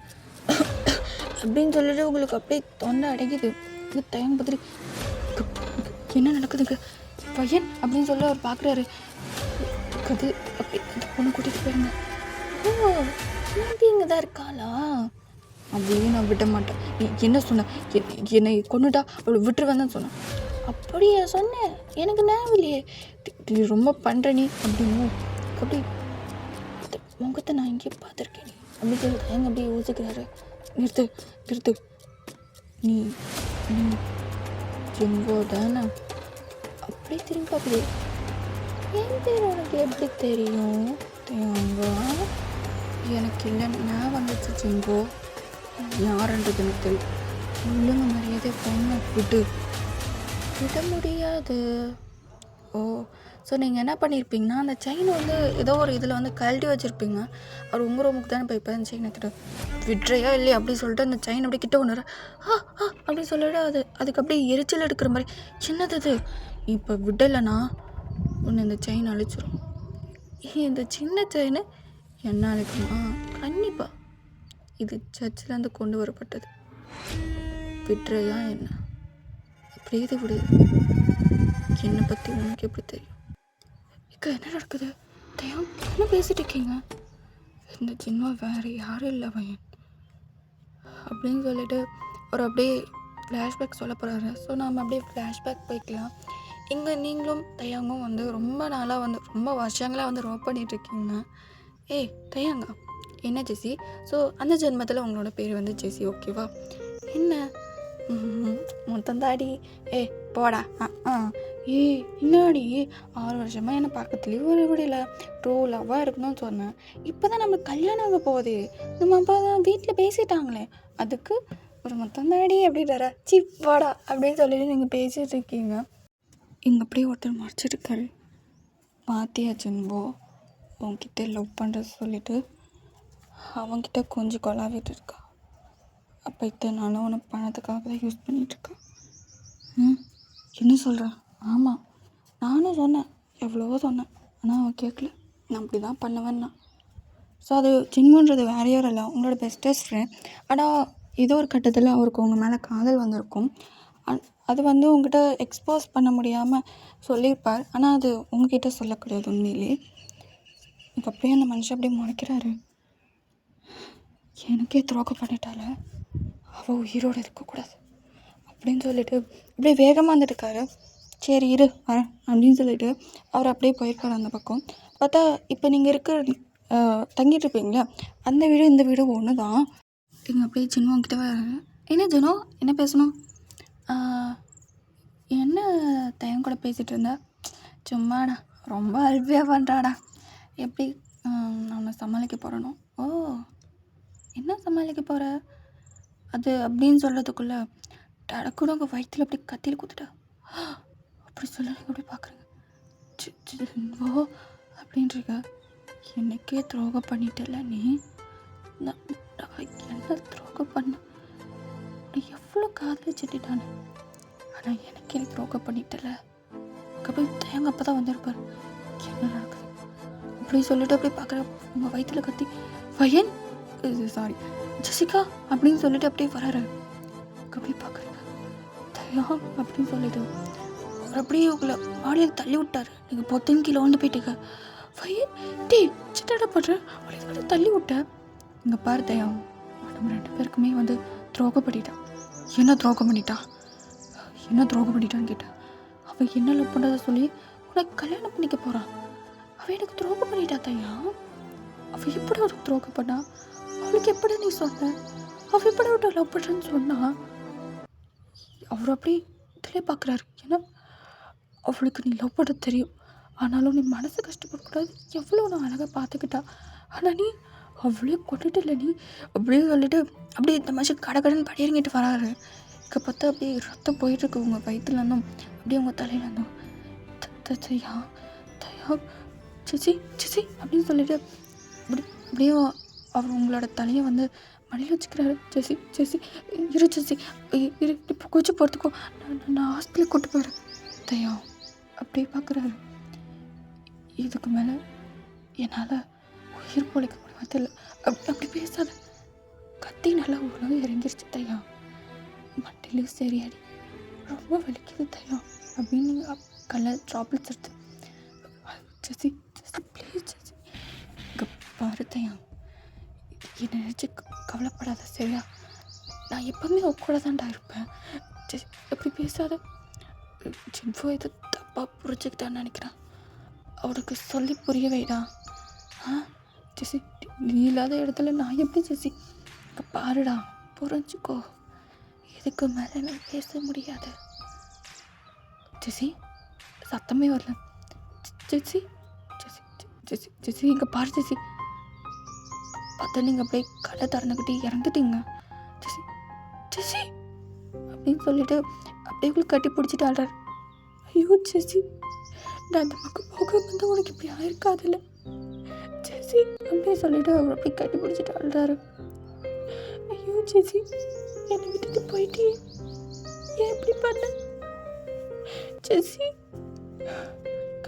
அப்படின்னு சொல்லிட்டு உங்களுக்கு அப்படியே தொண்டை அடைக்குது. இது தயங்க பத்திரி என்ன நடக்குதுங்க பையன் அப்படின்னு சொல்லி அவர் பார்க்குறாரு. அது அப்படி அந்த பொண்ணு கூட்டிகிட்டு போயிருங்க. ஓ இங்கே தான் இருக்காளா அப்படின்னு நான் விட மாட்டேன். நீ என்ன சொன்ன? என்னை கொண்டுட்டா அவளை விட்டுருவேன் தான் சொன்னேன். அப்படியே சொன்னேன், எனக்கு நேரம் இல்லையே. நீ ரொம்ப பண்ணுற நீ அப்படின்னு அப்படி முகத்தை நான் இங்கே பார்த்துருக்கேன் அப்படி சொல்லி தயங்க அப்படியே யோசிக்கிறாரு. நிறுத்து நீ எங்கோ தானே அப்படி திரும்பி பார்க்குது. என் பேர் உனக்கு எப்படி தெரியும்? தேங்கோ எனக்கு இல்லைன்னா வந்துச்சு ஜிங்கோ யாருன்றது எனக்கு தெரியும். ஒழுங்கு மரியாதை பொண்ணை விட முடியாது. ஓ ஸோ நீங்கள் என்ன பண்ணியிருப்பீங்கன்னா அந்த செயின் வந்து ஏதோ ஒரு இதில் வந்து கழட்டி வச்சுருப்பீங்க. அவர் உங்கள் ரூமுக்கு தானே போய் இப்போ அந்த செயினை கிட்ட விட்றையா இல்லையா அப்படின்னு சொல்லிட்டு அந்த செயின் அப்படியே கிட்ட ஒன்று அப்படின்னு சொல்லிட்டு அதுக்கு அப்படியே எரிச்சல் எடுக்கிற மாதிரி சின்னது இது இப்போ விடலைன்னா ஒன்று இந்த செயின் அழிச்சிடும். இந்த சின்ன செயின் என்ன அழிக்குமா? கண்டிப்பாக இது சர்ச்சிலேருந்து கொண்டு வரப்பட்டது. விட்றையா என்ன அப்படியே இது விடு. என்னை பற்றி உனக்கு எப்படி தெரியும்? இங்கே என்ன நடக்குது? தயம் என்ன பேசிட்டு இருக்கீங்க? இந்த சின்ன வேறு யாரும் இல்லை பையன் அப்படின்னு சொல்லிட்டு ஒரு அப்படியே ஃப்ளாஷ்பேக் சொல்ல போகிறாரு. ஸோ நாம் அப்படியே ஃப்ளாஷ்பேக் போய்க்கலாம். இங்கே நீங்களும் தயங்கும் வந்து ரொம்ப நாளாக வந்து ரொம்ப வருஷங்களாக வந்து ரோப் பண்ணிகிட்ருக்கீங்க. ஏய் தயங்கா என்ன ஜெஸி? ஸோ அந்த ஜென்மத்தில் உங்களோட பேர் வந்து ஜெஸி, ஓகேவா? என்ன மொத்தம் தாடி போடா என்னாடி 6 வருஷமாக என்னை பக்கத்துலேயும் ஒரு விடல ட்ரூ லவ்வாக இருக்கணும்னு சொன்னேன். இப்போ தான் நம்ம கல்யாணம் ஆக போகுது. நம்ம அப்பா தான் வீட்டில் பேசிட்டாங்களே அதுக்கு ஒரு மொத்தம் தாடி அப்படின்றாரா சிப்பாடா அப்படின்னு சொல்லிட்டு நீங்கள் பேசிகிட்டு இருக்கீங்க. இங்கே அப்படியே ஒருத்தர் மறைச்சிருக்காரு. பாத்தியா ஜின்போ உன்கிட்ட லவ் பண்ணுறது சொல்லிட்டு அவன்கிட்ட கொஞ்சம் கொலாவிட்டு இருக்கா. அப்போ இத்தனை நானும் உன்னை பணத்துக்காக தான் யூஸ் பண்ணிகிட்ருக்கேன். என்ன சொல்கிறேன்? ஆமாம் நானும் சொன்னேன், எவ்வளவோ சொன்னேன், ஆனால் அவன் கேட்கல. நான் அப்படி தான் பண்ணுவேன்னா. ஸோ அது சின்முன்றது வேற யாரும் இல்லை, உங்களோட பெஸ்டஸ்ட் ஃப்ரெண்ட். ஆனால் ஏதோ ஒரு கட்டத்தில் அவருக்கு உங்கள் மேலே காதல் வந்திருக்கும். அது வந்து உங்ககிட்ட எக்ஸ்போஸ் பண்ண முடியாமல் சொல்லியிருப்பார். ஆனால் அது உங்ககிட்ட சொல்லக்கூடாது உண்மையிலே. எனக்கு அப்படியே அந்த மனுஷன் அப்படியே முறைக்கிறாரு. எனக்கே துரோகம் பண்ணிட்டால அவள் உயிரோடு இருக்கக்கூடாது அப்படின்னு சொல்லிட்டு அப்படியே வேகமாக வந்துட்டுருக்காரு. சரி இரு வரேன் அப்படின்னு சொல்லிட்டு அவர் அப்படியே போயிருக்காரு அந்த பக்கம். பார்த்தா இப்போ நீங்கள் தங்கிட்டு இருப்பீங்களா அந்த வீடு இந்த வீடு ஒன்று தான். இங்கே அப்படியே ஜின்னுவங்கிட்ட என்ன ஜினோ என்ன பேசணும்? என்ன தயம் கூட பேசிகிட்டு இருந்த? சும்மாடா ரொம்ப அல்வியாக பண்ணுறாடா. எப்படி நான் சமாளிக்க போகிறனோ? ஓ என்ன சமாளிக்க போகிற அது அப்படின்னு சொல்கிறதுக்குள்ளே டடக்கூட உங்கள் வயிற்றில் அப்படி கத்தியில் குத்துட்டா அப்படி சொல்ல நீங்கள் அப்படி பார்க்குறீங்க. ஓ அப்படின்றீங்க. எனக்கே துரோகம் பண்ணிட்டல நீ. நான் என்ன துரோகம் பண்ண? எவ்வளோ காதலிச்சுட்டானே ஆனால் எனக்கே துரோகம் பண்ணிட்டல. அப்படியே தேங்க அப்போ தான் வந்திருப்பார். என்ன நடக்குது அப்படி சொல்லிட்டு அப்படியே பார்க்குற உங்கள் வயிற்றில் கத்தி பையன் சாரி ஜெசிகா அப்படின்னு சொல்லிட்டு அப்படியே வராரு. அப்படியே பார்க்குறீங்க தயா அப்படின்னு சொல்லிட்டு அவர் அப்படியே உங்களை ஆடியில் தள்ளி விட்டார். நீங்கள் பொத்தன் கீழே வந்து போயிட்டீங்க. பையன் டே சிட்டாடா பண்ணுறேன் அப்படி தள்ளி விட்டேன். இங்கே பாரு தயா நம்ம 2 பேருக்குமே வந்து துரோகம் பண்ணிட்டான். என்ன துரோகம் பண்ணிட்டான்னு கேட்டேன். அவன் என்ன லவ் பண்ணுறதை சொல்லி உனக்கு கல்யாணம் பண்ணிக்க போகிறான். அவன் எனக்கு துரோகம் பண்ணிட்டா தயா. அவள் எப்படி அவருக்கு துரோகம் பண்ணா? அவளுக்கு எப்படி நீ சொன்ன? அவள் எப்படி அவட்ட லவ் பண்ணுறேன்னு சொன்னா? அவர் அப்படி இதிலே பார்க்குறாரு. ஏன்னா அவளுக்கு நீ லவ் பண்ண தெரியும், ஆனாலும் நீ மனசு கஷ்டப்படக்கூடாது. எவ்வளோ நான் அழகாக பார்த்துக்கிட்டா, ஆனால் நீ அவ்வளோ கொண்டுட்டு இல்லை நீ அப்படியே சொல்லிட்டு அப்படியே இந்த மாதிரி கடைன்னு படியிறங்கிட்டு வராரு. இங்கே பார்த்தா அப்படியே ரத்தம் போயிட்டுருக்கு உங்கள் வயிற்றுலேருந்தும் அப்படியே உங்கள் தலையிலேருந்தும். தயா தயா சிச்சி அப்படின்னு சொல்லிட்டு அப்படியே அவர் உங்களோட தலையை வந்து மடியில் வச்சுக்கிறாரு. ஜெசி இரு இப்போ கொஞ்சம் போகிறதுக்கோ நான் ஹாஸ்பிட்டலுக்கு கூட்டு போகிறேன் தயா அப்படியே பார்க்குறாரு. இதுக்கு மேலே என்னால் உயிர் பொழைக்க முடியாது இல்லை அப்படி பேசாத. கத்தி நல்லா உலகம் இறங்கிருச்சு தயா. மட்டிலையும் சரியாடி ரொம்ப வலிக்குது தயா அப்படின்னு நீங்கள் ட்ராப்லெட்ஸ் எடுத்து ஜெசி ப்ளீஸ் ஜெசி இங்கே பாரு தயா என்னை நினச்சி கவலைப்படாத சரியா? நான் எப்போவுமே கூட தான்டா இருப்பேன். ஜெசி எப்படி பேசாத. ஜின்போ இதை தப்பாக புரிஞ்சுக்கிட்டான்னு நினைக்கிறேன். அவனுக்கு சொல்லி புரிய வைடா. ஜெசி நீ இல்லாத இடத்துல நான் எப்படி ஜெசி? இங்கே பாருடா புரிஞ்சுக்கோ. இதுக்கு மேலே நான் பேச முடியாது. ஜெசி சத்தமே வரல. ஜெசி ஜெசி ஜெசி இங்கே பாரு ஜெசி, பார்த்தா நீங்கள் அப்படியே கடை திறந்துக்கிட்டு இறந்துட்டீங்க ஜெசி ஜெசி அப்படின்னு சொல்லிட்டு அப்படியே உங்களுக்கு கட்டி பிடிச்சிட்டு ஆள்றாரு. ஐயோ ஜெசி, நான் அந்த பக்கம் போக வந்து உனக்கு இப்படி ஆயிருக்காதுல்ல ஜெசி அப்படின்னு சொல்லிட்டு அவர் அப்படியே கட்டி பிடிச்சிட்டு ஆள்றாரு. ஐயோ ஜெசி, என்னை விட்டுட்டு போயிட்டே, ஏன் இப்படி பண்ண ஜெசி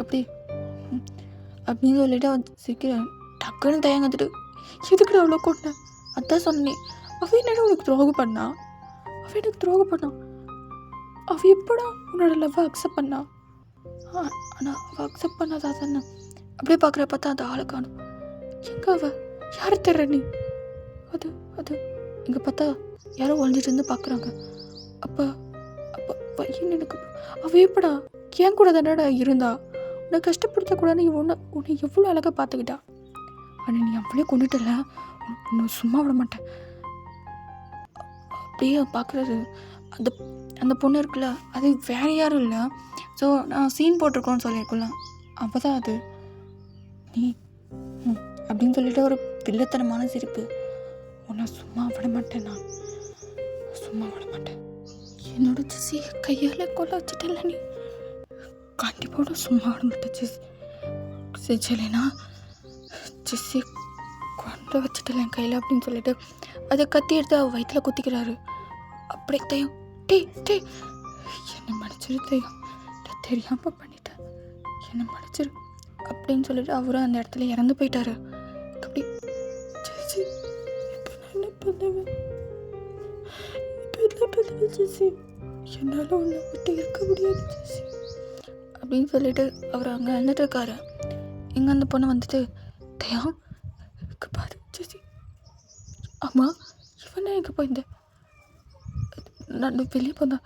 அப்படி அப்படின்னு சொல்லிட்டு அவன் சீக்கிரம் டக்குன்னு தயங்கத்துட்டு, எதுக்குடா அவ்வளோ கொண்டேன், அதான் சொன்னேன். அவன் என்னடா உனக்கு துரோகம் பண்ணா, அவன் எனக்கு துரோகம் பண்ணான், அவள் எப்படா உன்னோட லவ்வை அக்செப்ட் பண்ணா? ஆனால் அவள் அக்செப்ட் பண்ணாதா தானே. அப்படியே பார்க்குற பார்த்தா அந்த ஆளை காணும். எங்கே அவள், யாரை தர்ற நீ? அது அது இங்கே பார்த்தா யாரோ ஒழிஞ்சிட்டு இருந்து பார்க்குறாங்க. அப்போ அப்போ பையன் எனக்கு, அவள் எப்படா ஏன் கூட தானடா இருந்தா, உன்னை கஷ்டப்படுத்தக்கூடாது, உன்னை எவ்வளோ அழகாக பார்த்துக்கிட்டா, ஆனால் நீ அவளே கொண்டுட்டல, உன்னை சும்மா விட மாட்டேன். அப்படியே பார்க்குறாரு. அந்த அந்த பொண்ணு இருக்குல்ல, அது வேறு யாரும் இல்லை. ஸோ நான் சீன் போட்டிருக்கோன்னு சொல்லியிருக்கோம்ல, அப்போ தான் அது நீ அப்படின்னு சொல்லிட்டு ஒரு பிள்ளைத்தனமான சிரிப்பு. உன்னை சும்மா விட மாட்டேன், நான் சும்மா விட மாட்டேன். என்னோட ஜெசி கையால் கொள்ள வச்சுட்டல, நீ கண்டிப்பாக சும்மா விட மாட்டேன் ஜெசி. சரினா ஜெஸ்ஸி கொண்டு வச்சுட்டல என் கையில் அப்படின்னு சொல்லிட்டு அதை கத்தி எடுத்து அவள் வயிற்றில் குத்திக்கிறாரு. அப்படியே தையும், டே என்னை மன்னிச்சிரு தையும், நான் தெரியாமல் பண்ணிட்டேன், என்னை மன்னிச்சிரு அப்படின்னு சொல்லிட்டு அவரும் அந்த இடத்துல இறந்து போயிட்டாரு. அப்படி ஜெஸ்ஸி, இப்போ நான் என்ன பண்ணுவேன், ஜெஸ்ஸி, என்னால் உன்னை விட்டு இருக்க முடியாது ஜெஸ்ஸி அப்படின்னு சொல்லிட்டு அவர் அங்கே இருந்துட்டு இருக்காரு. இங்கே அந்த பொண்ணு வந்துட்டு, தயம் பாரு ஜெஸ்ஸி, ஆமாம் இவனே எங்கே போயிருந்த, நான் வெளியே போந்தா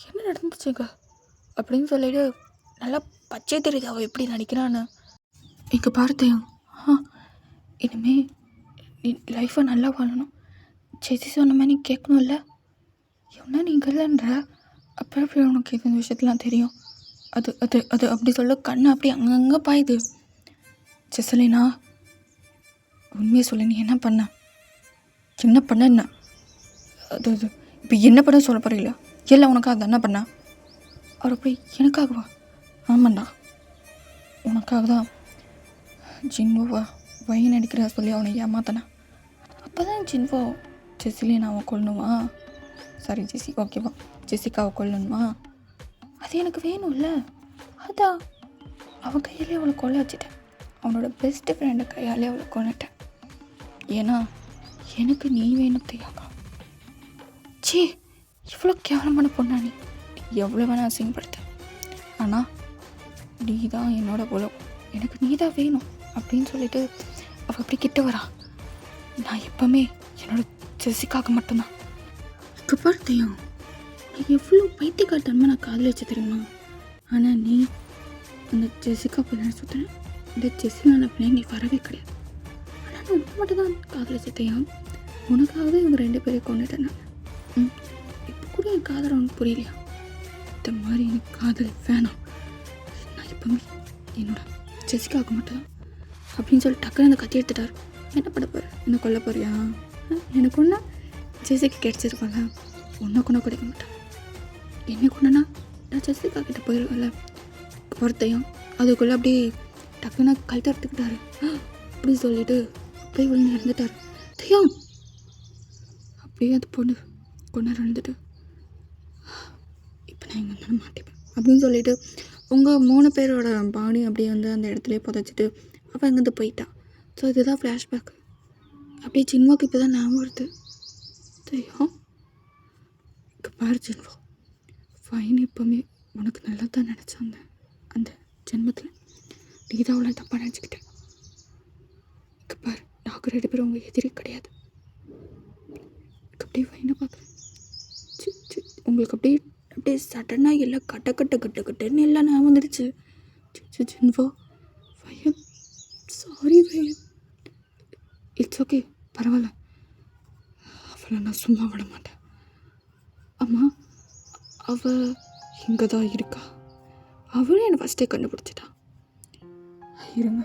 என்ன நடந்துச்சுங்க அப்படின்னு சொல்லிட்டு நல்லா பச்சை தெரியுது அவள் எப்படி நடிக்கிறான்னு. இங்கே பாரு தயம், இனிமே நீ லைஃப்பை நல்லா வாழணும், ஜெஸ்ஸி சொன்ன மாதிரி நீ கேட்கணும்ல, எவனா நீங்கள் இல்லைன்ற அப்புறம் எப்படி உனக்கு இந்த விஷயத்துலாம் தெரியும். அது அது அது அப்படி சொல்ல கண்ணு அப்படி அங்கங்கே பாயுது. ஜெசலினா உண்மையை சொல்ல, நீ என்ன பண்ண என்ன அது அது இப்போ என்ன பண்ண சொல்ல போகிறீங்களா, இல்லை உனக்காக அது என்ன பண்ண? அவர் அப்படி எனக்காகவா? ஆமாண்டா, உனக்காக தான் ஜின்வோவா வயன் அடிக்கிறா சொல்லி அவனை ஏமாத்தினேன். அப்போ தான் ஜின்வோ ஜெசிலினாவை கொல்லணுமா, சாரி ஜெசி, ஓகேவா, ஜெசிகாவை கொல்லணுமா, அது எனக்கு வேணும்ல, அதான் அவன் கையிலே அவளை கொல்ல வச்சுட்டேன், அவனோட பெஸ்ட்டு ஃப்ரெண்டு கையாலே அவளை கொண்டுட்டேன். ஏன்னா எனக்கு நீ வேணும் தெரியாக்கா. சே, இவ்வளோ கேவலமான பொண்ணா நீ, எவ்வளோ வேணால் அசிங்கப்படுத்த, ஆனால் நீ தான் என்னோட உலகம், எனக்கு நீ தான் வேணும் அப்படின்னு சொல்லிட்டு அவள் அப்படி கிட்ட வரா. நான் எப்போவுமே என்னோட ஜெசிக்காக மட்டும்தான். இப்போ பார்த்தையும் நீ எவ்வளோ பைத்தியக்காரத்தனமாக நான் காதல் வச்சு தெரியுமா, ஆனால் நீ அந்த ஜெசிகா பிள்ளை சுற்றுறேன், இந்த ஜெசிலான பிள்ளை நீ வரவே கிடையாது. ஆனால் நான் உனக்கு மட்டும் தான் காதல் வச்சுத்தையும், உனக்காக தான் இவங்க 2 பேரையும் கொண்டுட்டேன் நான். இப்போ கூட என் காதல் உனக்கு புரியலையா? இந்த மாதிரி எனக்கு காதல் வேணாம், நான் எப்போவுமே என்னோட ஜெசிகாவுக்கு மட்டும் தான் அப்படின்னு சொல்லி டக்குன்னு அந்த கத்தி எடுத்துட்டார். என்ன பண்ண போகிற, என்ன கொல்ல போறியா? எனக்கு ஒன்றா ஜெசிக்கு கிடச்சிருக்கோம்ல, ஒன்றை கொண்டா கிடைக்க மாட்டேன், என்ன கொண்டனா நான் ஜெசிகா கிட்ட போயிடுவேன்ல. ஒருத்தையும் அதுக்குள்ளே அப்படியே டக்குன்னு கழுத்தை எடுத்துக்கிட்டாரு. அப்படி சொல்லிட்டு அப்படியே விழுந்து இறந்துட்டார். தையம் அப்படியே அந்த பொண்ணு கொண்டாட இருந்துட்டு, இப்போ நான் எங்கே இருந்தாலும் மாட்டிப்பேன் அப்படின்னு சொல்லிட்டு உங்கள் 3 பேரோட பாடி அப்படியே வந்து அந்த இடத்துலையே புதைச்சிட்டு அவள் இங்கேருந்து போயிட்டான். ஸோ இதுதான் ஃப்ளாஷ்பேக். அப்படியே ஜின்வாக்கு இப்போ தான் ஞாபகம் வருது. தெரியும் இங்கே பாரு ஜின்வா, ஃபைன் எப்போவுமே உனக்கு நல்லா தான் நினச்சாங்க, அந்த ஜென்மத்தில் நீ தான் அவ்வளோ தப்பாக நினச்சிக்கிட்டேன். இங்கே பாரு, நாங்கள் 2 பேரும் உங்கள் எதிரி கிடையாது. அப்படியே ஃபைனாக பார்க்குறேன், உங்களுக்கு அப்படியே அப்படியே சடனாக எல்லாம் கட்டன்னு எல்லாம் நான் வந்துடுச்சு. ஜின்வா fine, sorry fine, it's okay, பரவாயில்ல, அவளை நான் சும்மா விட மாட்டேன். ஆமாம், அவள் இங்கே தான் இருக்கா, அவளே என்னை ஃபஸ்ட்டே கண்டுபிடிச்சிட்டான். இருங்க